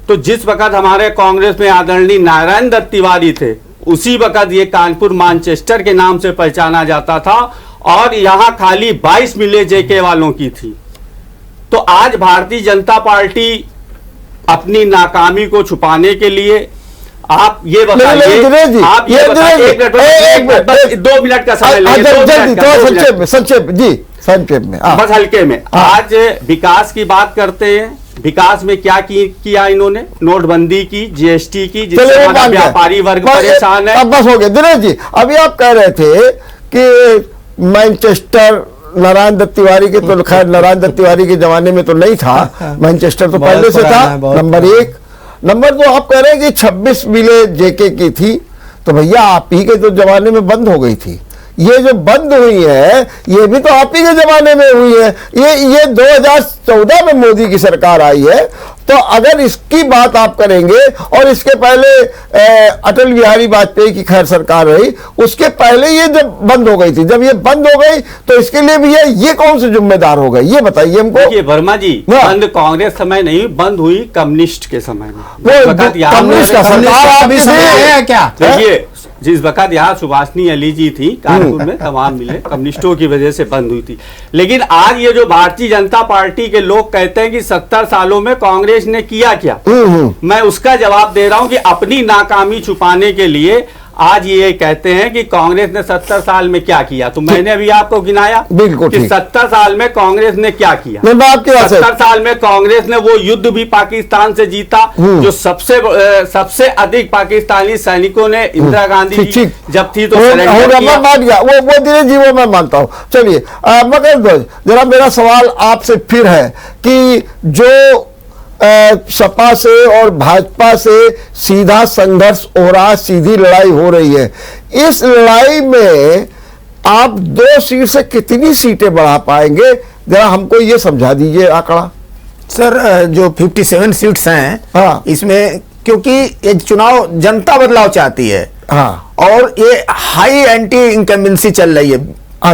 S3: तो जिस वक्त हमारे कांग्रेस में आदरणीय नारायण दत्त तिवारी थे, उसी वक्त ये कानपुर मैनचेस्टर के नाम से पहचाना जाता था, और यहां खाली 22 मिले जेके वालों की थी। तो आज भारतीय जनता पार्टी अपनी नाकामी को छुपाने के लिए, आप ये बताइए, आप ये बताइए, 2 मिनट का समय लेंगे, संक्षेप में बस हल्के में। आज विकास की बात करते हैं, विकास में क्या किया इन्होंने? नोटबंदी की, जीएसटी की, जिससे हमारा व्यापारी वर्ग परेशान है।
S1: अब बस हो गया दिनेश जी। अभी आप कह रहे थे कि मैनचेस्टर नारायण दत्त तिवारी के, तो खैर नारायण दत्त तिवारी के जमाने में तो नहीं था, मैनचेस्टर तो पहले से था, नंबर 1। नंबर 2, आप कह रहे हैं कि 26 मिले जेके की थी, तो भैया आप ही के तो जमाने में बंद हो गई थी। ये जो बंद हुई है, ये भी तो आप ही के जमाने में हुई है। ये 2014 में मोदी की सरकार आई है। तो अगर इसकी बात आप करेंगे, और इसके पहले अटल बिहारी वाजपेयी की खैर सरकार रही, उसके पहले ये जब बंद हो गई थी, जब ये बंद हो गई तो इसके लिए भी ये कौन से जिम्मेदार हो गए, ये बताइए हमको।
S3: देखिए वर्मा जी, बंद कांग्रेस समय नहीं, बंद हुई कम्युनिस्ट के समय में।
S1: कम्युनिस्ट का सरकार
S2: है क्या?
S3: देखिए, जिस वक्त यहाँ सुभाषनी अली जी थी कानपुर में, तमाम मिले कम्युनिस्टों की वजह से बंद हुई थी। लेकिन आज ये जो भारतीय जनता पार्टी के लोग कहते हैं कि 70 सालों में कांग्रेस ने किया क्या, मैं उसका जवाब दे रहा हूं कि अपनी नाकामी छुपाने के लिए आज ये कहते हैं कि कांग्रेस ने 70 साल में क्या किया। तो मैंने अभी आपको गिनाया
S1: बिल्कुल
S3: कि 70 साल में कांग्रेस ने क्या किया।
S1: 70
S3: साल में कांग्रेस ने वो युद्ध भी पाकिस्तान से जीता, जो सबसे अधिक पाकिस्तानी सैनिकों ने इंदिरा गांधी जी जब थी तो
S1: वो धीरे जी वो मैं मानता हूँ। चलिए मगर जरा मेरा सवाल आपसे फिर है कि जो सपा से और भाजपा से सीधा संघर्ष हो रहा, सीधी लड़ाई हो रही है, इस लड़ाई में आप 2 सीट से कितनी सीटें बढ़ा पाएंगे, जरा हमको ये समझा दीजिए आंकड़ा।
S4: सर, जो 57 सीट्स हैं,
S1: हाँ,
S4: इसमें क्योंकि ये चुनाव जनता बदलाव चाहती है,
S1: हाँ,
S4: और ये हाई एंटी इनकम्बेंसी चल रही है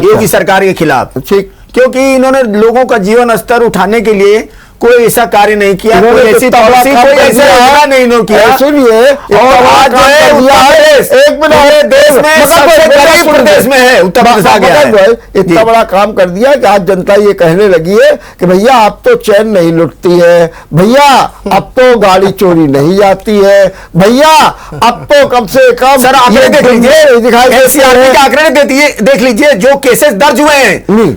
S4: योगी सरकार के खिलाफ,
S1: ठीक,
S4: क्योंकि इन्होंने लोगों का जीवन स्तर उठाने के लिए कोई ऐसा कार्य नहीं किया, कोई ऐसी पॉलिसी, कोई ऐसा योजना नहीं इन्होंने किया।
S1: सुनिए,
S4: और आज जो है उत्तर प्रदेश
S1: एक मिनट
S4: देश में सबसे गरीब प्रदेश में है, उत्तर प्रदेश आ गया है।
S1: इतना बड़ा काम कर दिया कि आज जनता ये कहने लगी है कि भैया अब तो चैन नहीं लुटती है, भैया अब तो गाड़ी चोरी नहीं जाती है, भैया अब तो कम से कम
S4: सर आंकड़े देख लीजिए, एनसीआरबी के आंकड़े देख लीजिए, जो केसेस दर्ज हुए हैं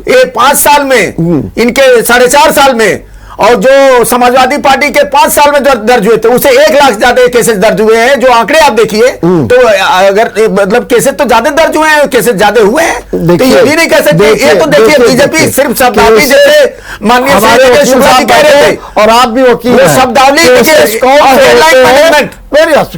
S4: ये 5 साल में, इनके 4.5 साल में, और जो समाजवादी पार्टी के 5 साल में दर्ज हुए थे उसे 1 लाख से ज्यादा केसेस दर्ज हुए हैं। जो आंकड़े आप देखिए तो अगर मतलब केसेस तो ज्यादा दर्ज हुए हैं, केसेस ज्यादा हुए हैं, तो ये भी नहीं कह सकते। ये तो देखिए बीजेपी सिर्फ शब्दावली जैसे माननीय शुक्ला जी कह रहे थे,
S1: और आप भी वकील हैं।
S4: शब्दावली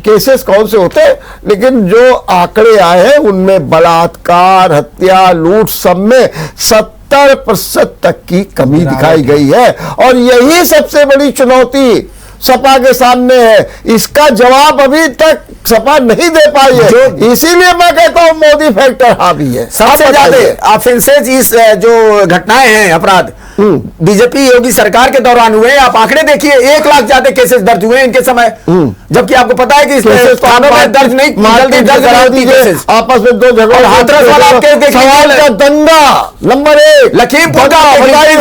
S1: केसेस कौन से होते हैं, लेकिन जो आंकड़े आए हैं उनमें बलात्कार, हत्या, लूट सब में 70% तक की कमी दिखाई गई है। और यही सबसे बड़ी चुनौती सपा के सामने है। इसका जवाब अभी तक सपा नहीं दे पाई है। इसीलिए मैं कहता हूं मोदी फैक्टर हावी है।
S4: सबसे ज्यादा ऑफेंसेज इस जो घटनाएं हैं अपराध बीजेपी योगी सरकार के दौरान हुए। आप आंकड़े देखिए, 1 लाख ज्यादा केसेस दर्ज हुए इनके समय, जबकि आपको पता है कि इस थानों में दर्ज नहीं, जल्दी दर्ज करा दीजिए।
S1: आपस में 2 झगड़े,
S4: हाथरस वाला आप केस देखिए,
S1: दंगा नंबर 1
S4: लखीमपुर का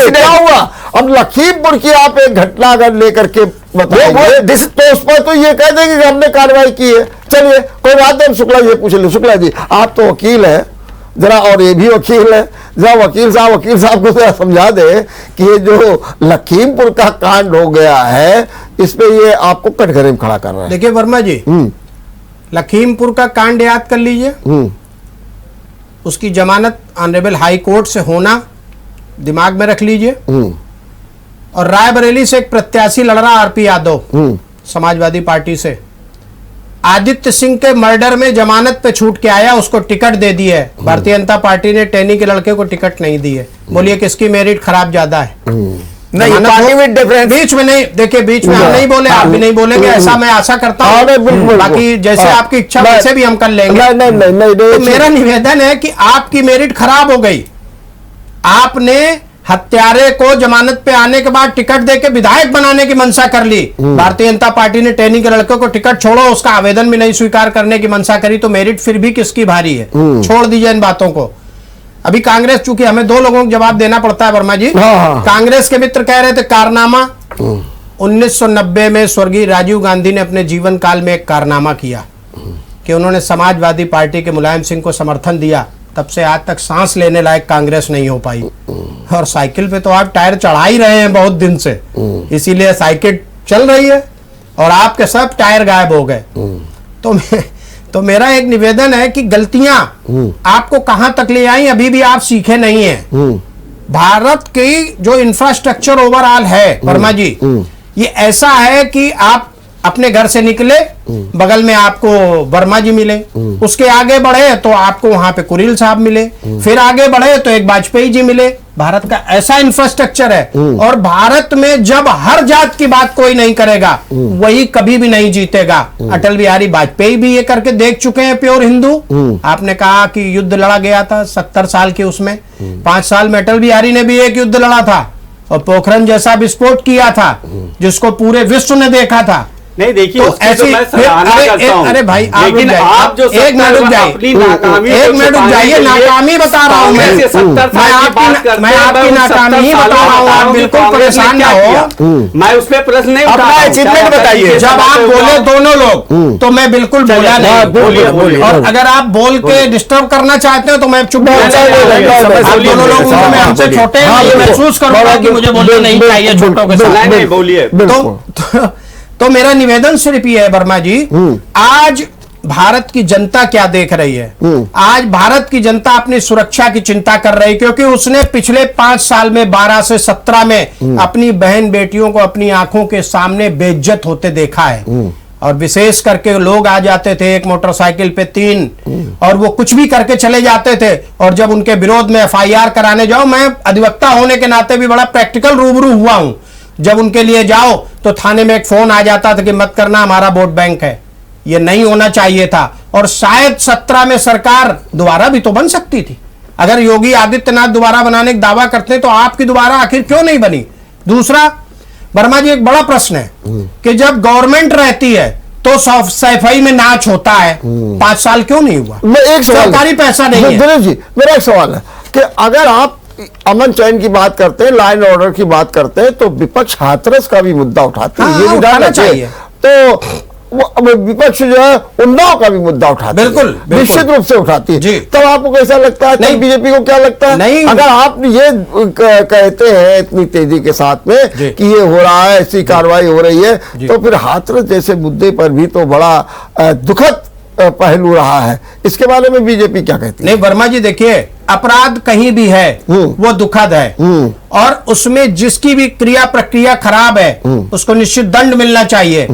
S1: क्या हुआ। अब लखीमपुर की आप एक घटना अगर लेकर के बताएंगे तो उस पर तो ये कह देंगे कि हमने कार्रवाई की है। चलिए कोई बात नहीं, शुक्ला जी पूछ लो। शुक्ला जी आप तो वकील हैं जरा, और ये भी वकील है, जरा वकील साहब को जरा समझा दे कि ये जो लखीमपुर का कांड हो गया है इस पे ये आपको कटघरे में खड़ा कर रहा है।
S2: देखिए वर्मा जी, लखीमपुर का कांड याद कर लीजिए, उसकी जमानत ऑनरेबल हाई कोर्ट से होना दिमाग में रख लीजिए। और रायबरेली से एक प्रत्याशी लड़ रहा आरपी यादव समाजवादी पार्टी से, आदित्य सिंह के मर्डर में जमानत पे छूट के आया, उसको टिकट दे दी है। भारतीय जनता पार्टी ने टैनी के लड़के को टिकट नहीं दी है। बोलिए किसकी मेरिट खराब ज्यादा है?
S4: नहीं, पार्टी विद डिफरेंस।
S2: बीच में नहीं, देखिए बीच में हम नहीं बोले, आप भी नहीं बोलेंगे, ऐसा मैं आशा करता हूँ। बाकी जैसे आपकी इच्छा वैसे भी हम कर लेंगे। तो मेरा निवेदन है कि आपकी मेरिट खराब हो गई। आपने हत्यारे को जमानत पे आने के बाद टिकट देके विधायक बनाने की मंशा कर ली। भारतीय जनता पार्टी ने टैनी के लड़के को टिकट छोड़ो, उसका आवेदन भी नहीं स्वीकार करने की मंशा करी, तो मेरिट फिर भी किसकी भारी है? छोड़ दीजिए इन बातों को। अभी कांग्रेस, चूंकि हमें 2 लोगों को जवाब देना पड़ता है वर्मा जी। कांग्रेस के मित्र कह रहे थे कारनामा, 1990 में स्वर्गीय राजीव गांधी ने अपने जीवन काल में एक कारनामा किया कि उन्होंने समाजवादी पार्टी के मुलायम सिंह को समर्थन दिया। तब से आज तक सांस लेने लायक कांग्रेस नहीं हो पाई। और साइकिल पे तो आप टायर चढ़ा ही रहे हैं बहुत दिन से, इसीलिए साइकिल चल रही है और आपके सब टायर गायब हो गए। तो मेरा एक निवेदन है कि गलतियां आपको कहां तक ले आई, अभी भी आप सीखे नहीं हैं। भारत की जो इंफ्रास्ट्रक्चर ओवरऑल है वर्मा जी, ये ऐसा है कि आप अपने घर से निकले, बगल में आपको वर्मा जी मिले, उसके आगे बढ़े तो आपको वहां पे कुरील साहब मिले, फिर आगे बढ़े तो एक वाजपेयी जी मिले। भारत का ऐसा इंफ्रास्ट्रक्चर है। और भारत में जब हर जात की बात कोई नहीं करेगा, वही कभी भी नहीं जीतेगा। अटल बिहारी वाजपेयी भी ये करके देख चुके हैं, प्योर हिंदू। आपने कहा कि युद्ध लड़ा गया था 70 साल के, उसमें 5 साल में अटल बिहारी ने भी एक युद्ध लड़ा था और पोखरण जैसा विस्फोट किया था जिसको पूरे विश्व ने देखा था।
S3: नहीं देखिए,
S2: तो ऐसी
S3: मैं सराहना करता हूं।
S2: अरे भाई
S3: लेकिन आप जो
S2: एक मिनट रुक जाइए,
S3: अपनी नाकामी,
S2: एक मिनट रुक जाइए, नाकामी बता रहा हूं मैं आपकी नाकामी बता रहा हूं, आप बिल्कुल परेशान ना हो।
S3: मैं उस पर प्रश्न नहीं
S4: अपना अचीवमेंट बताइए।
S2: जब आप बोले दोनों लोग तो मैं बिल्कुल बोला नहीं। और अगर आप बोल के डिस्टर्ब करना चाहते हो तो मैं चुप हो जाऊंगा। आप दोनों लोग उम्र में हमसे छोटे हैं, ये महसूस करूंगा कि मुझे बोलना नहीं चाहिए छोटों के साथ।
S3: नहीं बोलिए।
S2: तो मेरा निवेदन सिर्फ ये है वर्मा जी, आज भारत की जनता क्या देख रही है? आज भारत की जनता अपनी सुरक्षा की चिंता कर रही है, क्योंकि उसने पिछले 5 साल में 12 से 17 में अपनी बहन बेटियों को अपनी आंखों के सामने बेइज्जत होते देखा है। और विशेष करके लोग आ जाते थे एक मोटरसाइकिल पे 3 और वो कुछ भी करके चले जाते थे। और जब उनके विरोध में FIR कराने जाओ, मैं अधिवक्ता होने के नाते भी बड़ा प्रैक्टिकल रूबरू हुआ हूं, जब उनके लिए जाओ तो थाने में एक फोन आ जाता था कि मत करना, हमारा वोट बैंक है। ये नहीं होना चाहिए था। और शायद 17 में सरकार दोबारा भी तो बन सकती थी। अगर योगी आदित्यनाथ दोबारा बनाने का दावा करते हैं तो आपकी दोबारा आखिर क्यों नहीं बनी? दूसरा वर्मा जी, एक बड़ा प्रश्न है कि जब गवर्नमेंट रहती है तो सफाई में नाच होता है, 5 साल क्यों नहीं हुआ?
S1: एक
S2: सरकारी पैसा नहीं है।
S1: दिनेश जी, मेरा एक सवाल है कि अगर आप अमन चैन की बात करते हैं, लॉ एंड ऑर्डर की बात करते हैं, तो विपक्ष हाथरस का भी मुद्दा उठाते हैं। ये भी जानना चाहिए। तो विपक्ष जो है उन्नाव का भी मुद्दा उठाती
S2: बिल्कुल,
S1: है,
S2: बिल्कुल।
S1: निश्चित रूप से उठाती है।
S2: जी।
S1: तब आपको कैसा लगता है,
S2: नहीं,
S1: तब बीजेपी को क्या लगता है?
S2: नहीं।
S1: अगर आप ये कहते हैं इतनी तेजी के साथ में
S2: जी।
S1: कि ये हो रहा है, ऐसी कार्रवाई हो रही है, तो फिर हाथरस जैसे मुद्दे पर भी तो बड़ा दुखद पहलू रहा है। इसके बारे में बीजेपी क्या कहती है?
S2: नहीं वर्मा जी, देखिए, अपराध कहीं भी है वो दुखद है, और उसमें जिसकी भी क्रिया प्रक्रिया खराब है उसको निश्चित दंड मिलना चाहिए।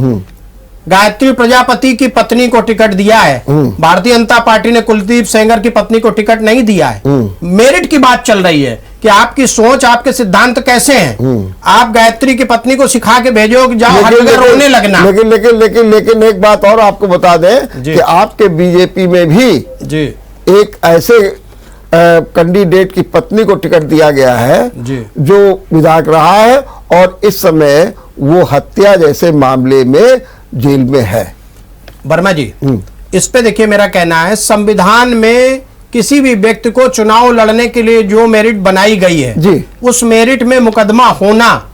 S2: गायत्री प्रजापति की पत्नी को टिकट दिया है, भारतीय जनता पार्टी ने कुलदीप सेंगर की पत्नी को टिकट नहीं दिया है। मेरिट की बात चल रही है कि आपकी सोच, आपके सिद्धांत कैसे हैं। आप गायत्री की पत्नी को सिखा के भेजो कि जाओ हर जगह रोने लगना।
S1: लेकिन लेकिन लेकिन लेकिन एक बात और आपको बता दें
S2: जी।
S1: कि आपके बीजेपी में भी
S2: जी
S1: एक ऐसे कैंडिडेट की पत्नी को टिकट दिया गया है
S2: जी।
S1: जो विधायक रहा है और इस समय वो हत्या जैसे मामले में जेल में है।
S2: वर्मा जी, इस पे देखिए, मेरा कहना है संविधान में किसी भी व्यक्ति को चुनाव लड़ने के लिए जो मेरिट बनाई गई है
S1: जी।
S2: उस मेरिट में मुकदमा होना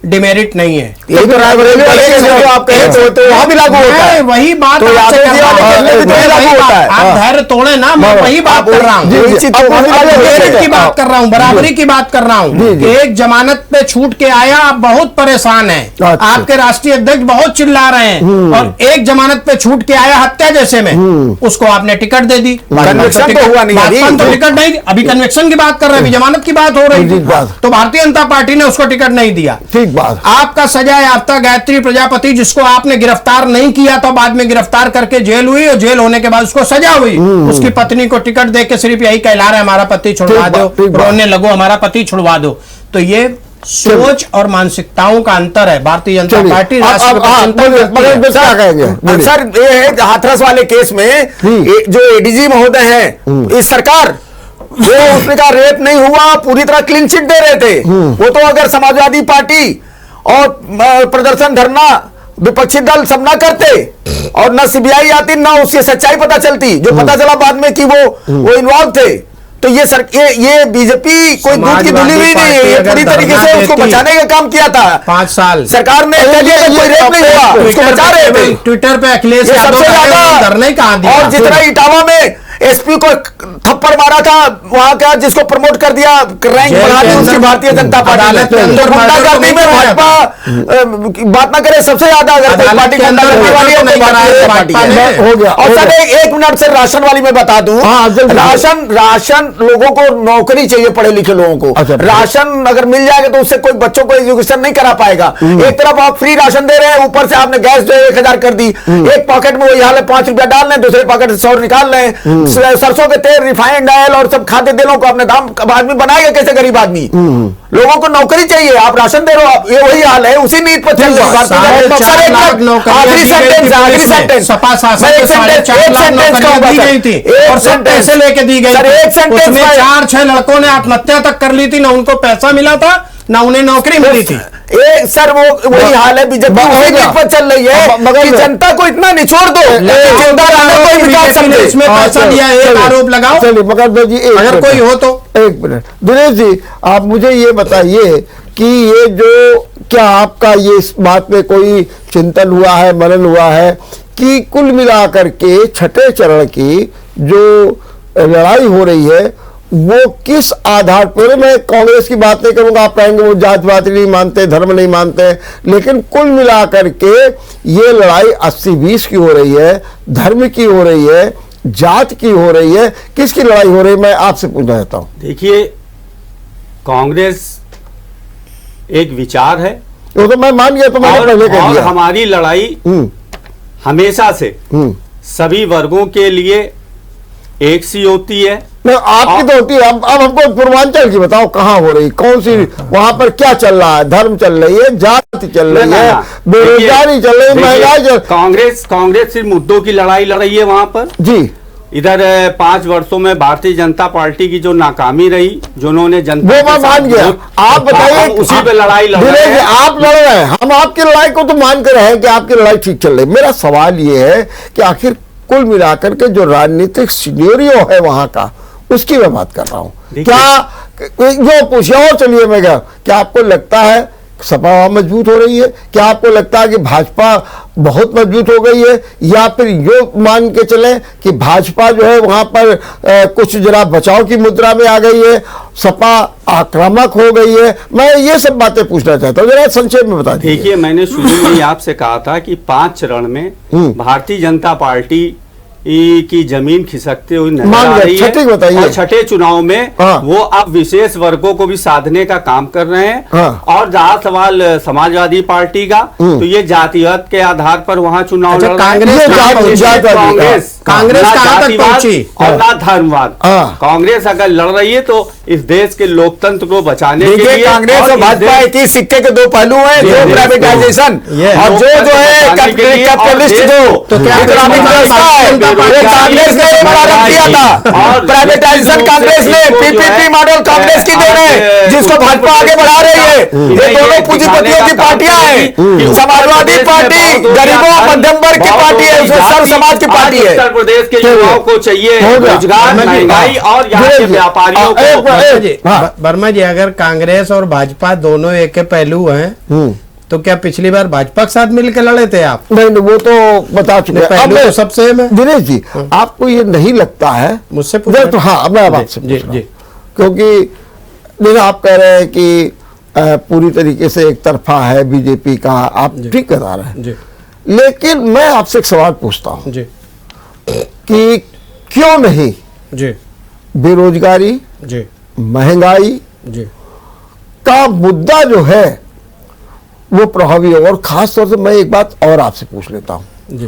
S2: डिमेरिट नहीं है।
S4: यही तो रायबरेली वाले केस में जो आप कहे तो वहां भी लागू होता है।
S2: मैं वही बात
S4: तो
S2: आपसे
S4: यादव
S2: कर
S4: जी
S2: रहा
S4: वाले
S2: हूं।
S4: केस में भी तो
S2: मैं
S4: लागू
S2: वही
S4: होता
S2: बात-
S4: है।
S2: आप धैर्य तोड़े ना, मैं वही बात कर रहा हूँ।
S1: जी, जी,
S4: जी,
S1: अब
S4: तो
S1: वही
S4: अब
S1: बात
S2: मेरिट की
S1: है।
S2: बात कर रहा हूँ, बराबरी की बात कर रहा हूँ।
S1: जी, जी।
S2: एक जमानत पे छूट के आया, आप बहुत परेशान हैं,
S1: अच्छा।
S2: आपके राष्ट्रीय अध्यक्ष बहुत चिल्ला रहे हैं, और एक जमानत पे छूट के आया हत्या जैसे में, उसको आपने टिकट दे दी।
S4: कन्विक्शन तो हुआ नहीं अभी।
S2: भाजपा तो टिकट नहीं, अभी कन्विक्शन की बात कर रहे हैं, अभी जमानत की बात हो रही
S1: जी,
S2: थी,
S1: बात।
S2: तो भारतीय जनता पार्टी ने उसको टिकट नहीं दिया।
S1: ठीक बात।
S2: आपका सजा याफ्ता गायत्री प्रजापति, जिसको आपने गिरफ्तार नहीं किया था, बाद में गिरफ्तार करके जेल हुई, और जेल होने के बाद उसको सजा हुई, उसकी पत्नी को टिकट दे के सिर्फ यही कहला रहे हमारा पति छुड़वा
S1: ठीक
S2: दो,
S1: बात, ठीक बात।
S2: रोने लगो हमारा पति छुड़वा दो। तो ये सोच और मानसिकताओं का अंतर है। भारतीय जनता
S1: चलिए,
S2: पार्टी
S1: अब-
S2: राष्ट्र
S1: अब-
S2: का
S1: हाँ,
S2: चिंतन
S1: बोलिए,
S2: करती है।
S1: बोलिए, क्या कहेंगे? बोलिए।
S4: सर, ये है हाथरस वाले केस में जो एडीजी महोदय हैं, इस सरकार वो उसने कहा रेप नहीं हुआ, पूरी तरह क्लीन चिट दे रहे थे। वो तो अगर समाजवादी पार्टी और प्रदर्शन धरना विपक्षी दल सब ना करते और न सीबीआई आती, ना उसकी सच्चाई पता चलती, जो पता चला बाद में कि वो इन्वॉल्व थे, तो ये बीजेपी कोई दूध की धुली हुई नहीं है, ये पूरी तरीके से उसको बचाने का काम किया था।
S2: 5 साल
S4: सरकार ने कोई रेप नहीं हुआ, उसको बचा रहे थे।
S2: ट्विटर पे अखिलेश
S4: ये
S2: यादव
S4: सबसे ज्यादा
S2: धरने कहा दिया।
S4: और जितना इटावा में एसपी को थप्पड़ मारा था, वहां का जिसको प्रमोट कर दिया, रैंक
S2: जेल
S4: बढ़ा
S2: के
S4: दी उसकी
S2: अंदर
S4: भारतीय जनता पार्टी
S2: अदालत के अंदर
S4: तो
S2: मर्डर तो नहीं कराया
S4: भाजपा की बात ना करे, सबसे ज्यादा अगर कोई
S2: अदालत
S4: पार्टी
S2: के
S4: को
S2: अंदर
S4: करने वाली है
S2: मर्डर तो
S4: तो
S2: नहीं
S4: भारतीय
S2: कराया
S4: जनता पार्टी
S2: भाजपा
S4: है।
S2: ने।
S1: हो गया,
S4: और
S1: हो
S4: सर
S1: गया।
S4: एक मिनट से राशन वाली में बता दूं,
S1: हाँ, जल्दी।
S4: राशन लोगों को नौकरी चाहिए, पढ़े लिखे लोगों को।
S1: अच्छा,
S4: राशन अगर मिल जाएगा तो उससे कोई बच्चों को एजुकेशन नहीं करा पाएगा। एक तरफ आप फ्री राशन दे रहे हैं, ऊपर से आपने गैस जो है 1000 कर दी, एक पॉकेट में वही हाल है, 5 रुपया डाल रहे हैं, दूसरे पॉकेट से 100 निकाल रहे हैं। सरसों के तेल, रिफाइंड ऑयल और सब खाद्य तेलों को अपने दाम आदमी बनाएगा कैसे? गरीब आदमी। लोगों को नौकरी चाहिए, आप राशन दे रहे हो, ये वही हाल है, उसी नीति पर चल रही है।
S2: साढ़े चार लाख नौकरियां
S4: आखिरी
S2: दी गई थी
S4: सेंटेंस, आखिरी
S2: पुलिस में।
S4: सेंटेंस,
S2: सपा शासन
S4: मैं
S2: में
S4: एक सेंटेंस
S2: 4.5 लाख नौकरियां दी गई थी, और सब पैसे लेके दी गई
S4: सर,
S2: थी।
S4: एक सेंटेंस
S2: उसमें
S4: में-
S2: 4-6 लड़कों ने आत्महत्या तक कर ली थी, ना उनको पैसा मिला था, ना उन्हें नौकरी मिली थी।
S4: सर वो वही हाल है, बीजेपी उसी नीति पर चल रही है कि जनता को इतना निचोड़ दो, जनता रहने कोई विकास
S2: बीजेपी ने
S4: समझे।
S2: इसमें पैसा दिया है, एक आरोप लगाओ।
S1: चलिए मकरदम जी, एक
S2: अगर
S1: मिनट।
S2: कोई हो तो।
S1: एक मिनट दिनेश जी, आप मुझे ये बताइए कि ये जो क्या आपका ये इस बात में कोई चिंतन हुआ है, मनन हुआ है कि कुल मिलाकर के छठे चरण की जो लड़ाई हो रही है वो किस आधार पर? मैं कांग्रेस की बात नहीं करूंगा, आप कहेंगे वो जातिवाद नहीं मानते, धर्म नहीं मानते, लेकिन कुल मिलाकर के ये लड़ाई 80-20 की हो रही है, धर्म की हो रही है, जात की हो रही है, किसकी लड़ाई हो रही है? मैं आपसे पूछना चाहता हूं।
S3: देखिए, कांग्रेस एक विचार है,
S1: वो तो मैं मान गया, तो मैंने पहले कह
S3: और
S1: दिया।
S3: हमारी लड़ाई हमेशा से सभी वर्गों के लिए एक सी होती है।
S1: नहीं, आपकी तो होती है। अब हमको पूर्वांचल की बताओ, कहाँ हो रही, कौन सी, वहां पर क्या चल रहा है? धर्म चल रही है, जाति चल रही है, बेरोजगारी चल रही है, महंगाई चल।
S3: कांग्रेस सिर्फ मुद्दों की लड़ाई लड़ रही है वहां पर।
S1: जी,
S3: इधर 5 वर्षों में भारतीय जनता पार्टी की जो नाकामी रही, जो उन्होंने जनता
S1: वो
S3: के
S1: मैं
S3: साथ
S1: मान गया। आप बताइए,
S3: हम उसी पे लड़ाई लड़ रहे
S1: दिनेश जी,
S3: हैं।
S1: आप लड़ रहे हैं, हम आपकी लड़ाई को तो मान कर रहे हैं कि आपकी लड़ाई ठीक चल रही है। मेरा सवाल ये है कि आखिर कुल मिलाकर के जो राजनीतिक सिनेरियो है वहां का, उसकी मैं बात कर रहा हूं। क्या जो पूछिए, और चलिए मैं क्या आपको लगता है सपा वहां मजबूत हो रही है? क्या आपको लगता है कि भाजपा बहुत मजबूत हो गई है, या फिर ये मान के चले कि भाजपा जो है वहां पर कुछ जरा बचाव की मुद्रा में आ गई है, सपा आक्रामक हो गई है? मैं ये सब बातें पूछना चाहता हूँ, जरा संक्षेप में बता दीजिए।
S3: देखिए, मैंने शुरू में ही आपसे कहा था कि 5 चरण में भारतीय जनता पार्टी की जमीन खिसकते हुए नजर आ रही है।
S1: छठे बताइए।
S3: और छठे चुनाव में
S1: हाँ।
S3: वो अब विशेष वर्गों को भी साधने का काम कर रहे हैं।
S1: हाँ।
S3: और जहाँ सवाल समाजवादी पार्टी का, तो ये जातिवाद के आधार पर वहाँ चुनाव
S2: अच्छा,
S3: लड़ रहे हैं।
S2: कांग्रेस
S3: कांग्रेस
S2: कहाँ तक
S3: जातिवाद
S2: पहुंची?
S3: और ना धर्मवाद।
S1: हाँ।
S3: कांग्रेस अगर लड़ रही है तो इस देश के लोकतंत्र को बचाने के
S4: देखिए,
S3: लिए,
S4: कांग्रेस और
S3: इस
S4: भाजपा
S3: देश-
S4: एक ही सिक्के के दो पहलू हैं,
S3: ये
S4: जो
S3: देश
S4: प्राइवेटाइजेशन
S2: ये
S4: और जो है कैपिटलिस्ट जो इकोनॉमिक व्यवस्था है, वो कांग्रेस ने प्रारंभ किया था। प्राइवेटाइजेशन कांग्रेस ने, पीपीपी मॉडल कांग्रेस की देन है, जिसको भाजपा आगे बढ़ा रही है। ये दोनों पूंजीपतियों की पार्टियां हैं। समाजवादी पार्टी गरीबों मध्यम वर्ग की पार्टी है, उसमें सर्व समाज की पार्टी है।
S3: उत्तर प्रदेश के युवाओं को चाहिए रोजगार, महंगाई और यहाँ के व्यापारियों को।
S2: वर्मा जी, अगर कांग्रेस और भाजपा दोनों एक के पहलू हैं, तो क्या पिछली बार भाजपा के साथ मिलकर लड़े थे आप?
S1: नहीं, वो तो बता चुके हैं।
S2: पहलू
S1: अब
S2: तो सब सेम है।
S1: दिनेश जी, आपको ये नहीं लगता है?
S2: मुझसे
S1: तो हाँ, मैं अब आपसे
S2: जी,
S1: पूछ रहा हूं।
S2: जी।
S1: क्योंकि नहीं, आप कह रहे हैं कि पूरी तरीके से एक तरफा है बीजेपी का, आप ठीक बता रहे हैं,
S2: जी
S1: लेकिन मैं आपसे एक सवाल पूछता हूं
S2: जी
S1: कि क्यों नहीं
S2: जी
S1: बेरोजगारी,
S2: जी
S1: महंगाई
S2: जी
S1: का मुद्दा जो है वो प्रभावी है? और खास तौर से मैं एक बात और आपसे पूछ लेता हूं,
S2: जी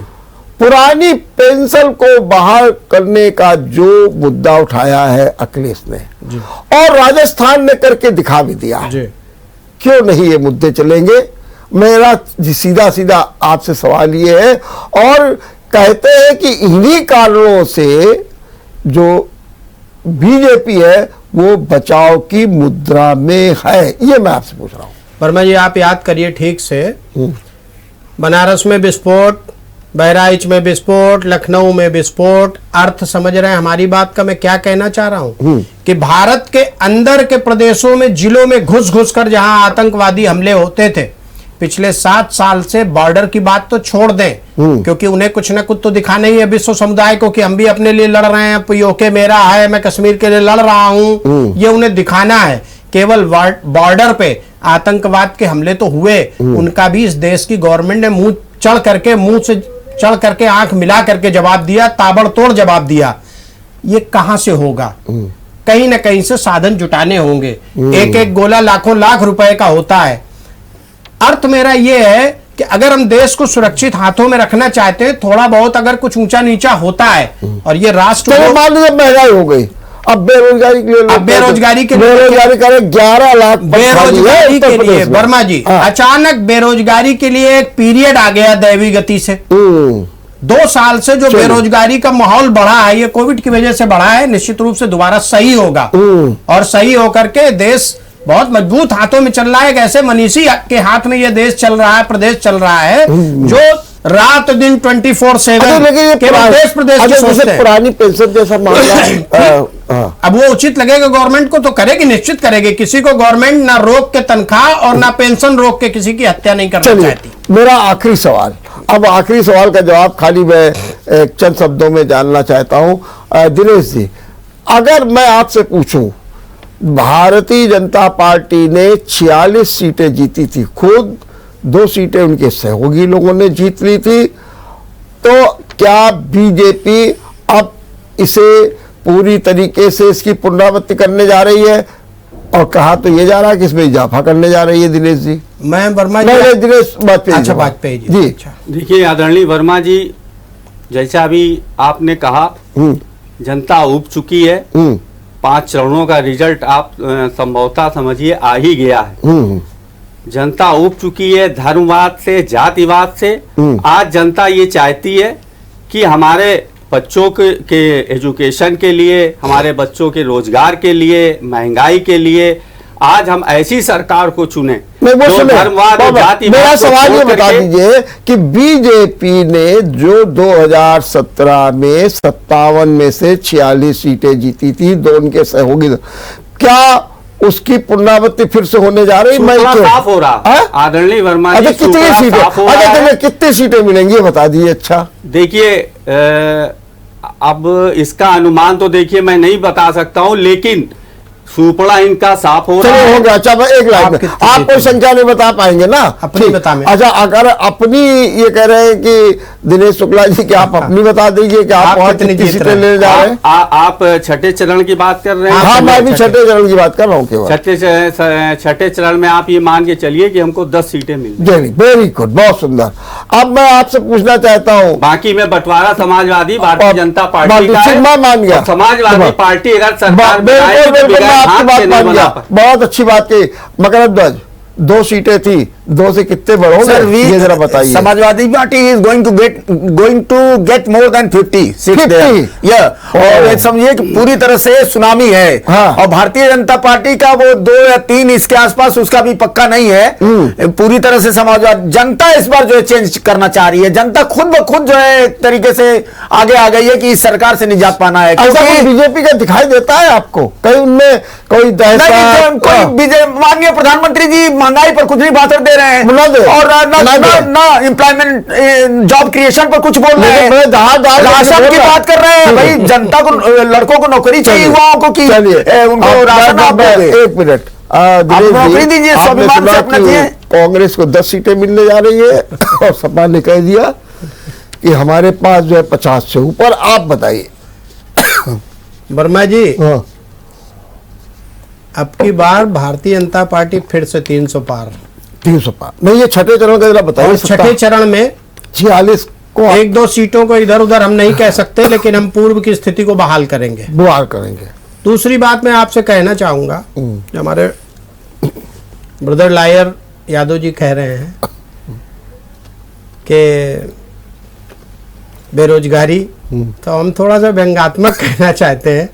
S1: पुरानी पेंशन को बहाल करने का जो मुद्दा उठाया है अखिलेश ने,
S2: जी
S1: और राजस्थान ने करके दिखा भी दिया है,
S2: जी
S1: क्यों नहीं ये मुद्दे चलेंगे? मेरा सीधा सीधा आपसे सवाल ये है। और कहते हैं कि इन्हीं कारणों से जो बीजेपी है वो बचाव की मुद्रा में है, ये मैं आपसे पूछ रहा हूं।
S2: वर्मा जी, आप याद करिए ठीक से, बनारस में विस्फोट, बहराइच में विस्फोट, लखनऊ में विस्फोट। अर्थ समझ रहे हैं हमारी बात का मैं क्या कहना चाह रहा हूं? कि भारत के अंदर के प्रदेशों में, जिलों में घुस घुस कर जहां आतंकवादी हमले होते थे, पिछले 7 साल से बॉर्डर की बात तो छोड़ दें, क्योंकि उन्हें कुछ ना कुछ तो दिखाना ही है विश्व समुदाय को कि हम भी अपने लिए लड़ रहे हैं, पीओके मेरा है, मैं कश्मीर के लिए लड़ रहा हूं, ये उन्हें दिखाना है। केवल बॉर्डर पे आतंकवाद के हमले तो हुए, उनका भी इस देश की गवर्नमेंट ने मुंह से चढ़ करके आंख मिला करके जवाब दिया, ताबड़तोड़ जवाब दिया। ये कहां से होगा? कहीं ना कहीं से साधन जुटाने होंगे। एक एक गोला लाखों लाख रुपए का होता है। अर्थ मेरा यह है कि अगर हम देश को सुरक्षित हाथों में रखना चाहते हैं, थोड़ा बहुत अगर कुछ ऊंचा नीचा होता है, और ये राष्ट्र
S1: चलो मान लीजिए महंगाई हो गई, अब बेरोजगारी के लिए
S2: बेरोजगारी के लिए
S1: बेरोजगारी करे 11 लाख
S2: बेरोजगारी के लिए, वर्मा जी, अचानक बेरोजगारी के लिए एक पीरियड आ गया दैवी गति से। 2 साल से जो बेरोजगारी का माहौल बढ़ा है, ये कोविड की वजह से बढ़ा है, निश्चित रूप से दोबारा सही होगा, और सही होकर के देश बहुत मजबूत हाथों में चल रहा है। एक ऐसे मनीषी के हाथ में ये देश चल रहा है, प्रदेश चल रहा है, जो रात दिन 24/7 केवल देश प्रदेश की सोचते हैं।
S1: पुरानी पेंशन जैसा मामला
S2: अब वो उचित लगेगा गवर्नमेंट को तो करेगी, निश्चित करेगी। किसी को गवर्नमेंट ना रोक के तनख्वाह और ना पेंशन रोक के किसी की हत्या नहीं करना चाहती।
S1: मेरा आखिरी सवाल, अब आखिरी सवाल का जवाब खाली मैं एक चंद शब्दों में जानना चाहता हूं। दिनेश जी, अगर मैं आपसे पूछूं, भारतीय जनता पार्टी ने 46 सीटें जीती थी, खुद 2 सीटें उनके सहयोगी लोगों ने जीत ली थी, तो क्या बीजेपी अब इसे पूरी तरीके से इसकी पुनरावृत्ति करने जा रही है? और कहा तो ये जा रहा है कि इसमें इजाफा करने जा रही है। दिनेश जी,
S2: मैं वर्मा जी,
S1: दिनेश वाजपेयी,
S2: अच्छा वाजपेयी
S1: जी,
S2: अच्छा।
S3: देखिए आदरणीय वर्मा जी, जैसा अभी आपने कहा, जनता उब चुकी है। 5 चरणों का रिजल्ट आप संभवतः समझिए आ ही गया है। जनता उब चुकी है धर्मवाद से, जातिवाद से। आज जनता ये चाहती है कि हमारे बच्चों के एजुकेशन के लिए, हमारे बच्चों के रोजगार के लिए, महंगाई के लिए आज हम ऐसी सरकार को चुने जो धर्मवाद और जातिवाद।
S1: मेरा सवाल ये बता दीजिए कि बीजेपी ने जो 2017 में 57 में से 46 सीटें जीती थी, 2 उनके सहयोगी, क्या उसकी पुनरावृत्ति फिर से होने जा रही। मैं
S3: शुक्ला
S1: क्यों?
S3: साफ हो रहा
S1: हाँ?
S3: आदरणीय वर्मा जी,
S1: अच्छा कितनी
S3: शुक्ला
S1: सीटें,
S3: साफ हो रहा
S1: अच्छा
S3: है।
S1: कितनी सीटें मिलेंगी ये बता दीजिए। अच्छा
S3: देखिए अब इसका अनुमान तो देखिए मैं नहीं बता सकता हूं, लेकिन सुपड़ा इनका साफ हो रहा
S1: चलो
S3: है।
S1: हो गया। अच्छा मैं एक लाइन में,
S2: कितनी
S1: आप कोई संख्या नहीं बता पाएंगे ना?
S2: अपनी
S1: ठीक।
S2: बता में।
S1: अच्छा अगर अपनी ये कह रहे हैं कि दिनेश शुक्ला जी कि आप अपनी बता दीजिए कि आप
S2: आप
S1: वहां
S2: कितनी
S1: कितनी
S2: जीत
S1: सीटें
S2: रहे हैं?
S1: लेने जा रहे हैं।
S3: आप छठे चरण की बात कर रहे हैं।
S1: हाँ मैं भी छठे चरण की बात कर रहा हूँ केवल।
S3: छठे चरण में आप ये मान के चलिए कि हमको 10 सीटें मिल।
S1: वेरी गुड, बहुत सुंदर। अब मैं आपसे पूछना चाहता हूँ,
S3: बाकी में बंटवारा समाजवादी भारतीय जनता पार्टी का है।
S1: मैं मान गया।
S3: और समाजवादी पार्टी अगर सरकार बनाएगी
S1: बिल्कुल
S3: तो
S1: बिल्कुल, मैं
S3: बिगैर
S1: आपकी
S3: हाथ
S1: बात
S3: से नहीं
S1: मान
S3: बना
S1: गया।
S3: पाए।
S1: बहुत अच्छी बात की। मगर ध्वज 2 सीटें थी, 2 से कितने बढ़ोगे ये जरा बताइए।
S4: Samajwadi party is going to get more than 50 seats
S1: 50?
S4: और ये समझिए कि पूरी तरह से सुनामी है।
S1: हाँ।
S4: और भारतीय जनता पार्टी का वो 2 या 3 इसके आसपास, उसका भी पक्का नहीं है। पूरी तरह से समाजवादी जनता इस बार जो है चेंज करना चाह रही है। जनता खुद ब खुद जो है एक तरीके से आगे आ गई है कि इस सरकार से निजात पाना है।
S1: ऐसा कोई बीजेपी का दिखाई देता है आपको कहीं उनमें कोई
S4: माननीय प्रधानमंत्री जी महंगाई पर कुछ नहीं बात दे रहे हैं
S1: ना दे।
S4: और ना एम्प्लॉयमेंट जॉब क्रिएशन पर कुछ बोल रहे हैं, राशन की बात कर रहे हैं। भाई जनता को, लड़कों को नौकरी चाहिए, युवाओं को की उनको राशन आप दोगे।
S1: 1 मिनट
S4: नौकरी दीजिए, स्वाभिमान से अपना दिए।
S1: कांग्रेस को 10 सीटें मिलने जा रही है और सपा ने कह दिया कि हमारे पास जो है 50 से ऊपर। आप बताइए
S2: वर्मा जी।
S1: हाँ।
S2: अब की बार भारतीय जनता पार्टी फिर से 300 पार।
S1: 300 पार नहीं, ये छठे चरण का जरा बताइए।
S2: और छठे चरण में
S1: 46 को
S2: 1-2 सीटों को इधर उधर हम नहीं कह सकते, लेकिन हम पूर्व की स्थिति को बहाल करेंगे।
S1: बुआर करेंगे।
S2: दूसरी बात मैं आपसे कहना चाहूंगा, जो हमारे ब्रदर लायर यादव जी कह रहे हैं कि बेरोजगारी, तो हम थोड़ा सा व्यंग्यात्मक कहना चाहते हैं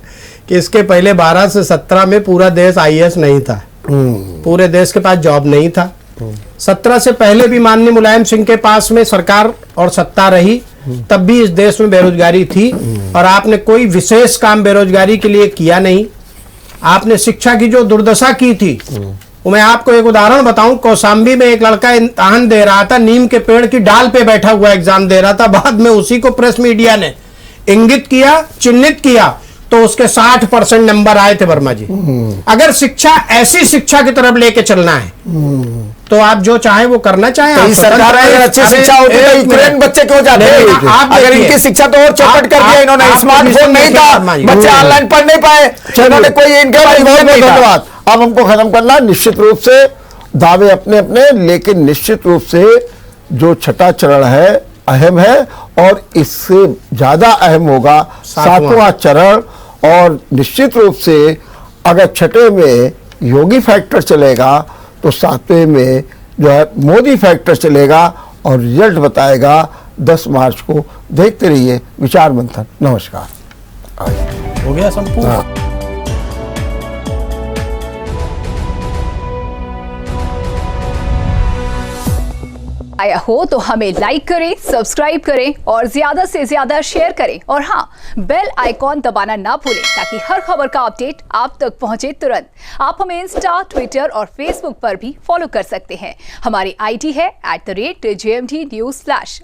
S2: कि इसके पहले 12 से 17 में पूरा देश IAS नहीं था, पूरे देश के पास जॉब नहीं था। 17 से पहले भी माननीय मुलायम सिंह के पास में सरकार और सत्ता रही, तब भी इस देश में बेरोजगारी थी और आपने कोई विशेष काम बेरोजगारी के लिए किया नहीं। आपने शिक्षा की जो दुर्दशा की थी, वो मैं आपको एक उदाहरण बताऊं। कौशाम्बी में एक लड़का इम्तिहान दे रहा था, नीम के पेड़ की डाल पे बैठा हुआ एग्जाम दे रहा था। बाद में उसी को प्रेस मीडिया ने इंगित किया, चिन्हित किया, तो उसके 60% नंबर आए थे वर्मा जी। अगर शिक्षा ऐसी शिक्षा की तरफ लेके चलना है तो आप जो चाहे वो करना चाहें।
S4: तो इस सरकार में अगर अच्छी शिक्षा होती तो यूक्रेन बच्चे क्यों जाते हैं? अगर इनकी शिक्षा तो और चौपट कर दिया इन्होंने। स्मार्टफोन नहीं था, बच्चे ऑनलाइन पढ़ नहीं पाए, इन्होंने कोई इनके
S1: धन्यवाद। अब हमको खत्म करना है। निश्चित रूप से दावे अपने अपने, लेकिन निश्चित रूप से जो छठा चरण है अहम है और इससे ज्यादा अहम होगा 7वां चरण। और निश्चित रूप से अगर छठे में योगी फैक्टर चलेगा तो 7वें में जो है मोदी फैक्टर चलेगा और रिजल्ट बताएगा 10 मार्च को। देखते रहिए विचार मंथन। नमस्कार।
S2: हो गया संपूर्ण।
S1: हाँ।
S5: आया हो तो हमें लाइक करें, सब्सक्राइब करें और ज्यादा से ज्यादा शेयर करें। और हाँ, बेल आइकॉन दबाना ना भूलें ताकि हर खबर का अपडेट आप तक पहुंचे तुरंत। आप हमें इंस्टा, ट्विटर और फेसबुक पर भी फॉलो कर सकते हैं। हमारी ID है @JMT News Flash।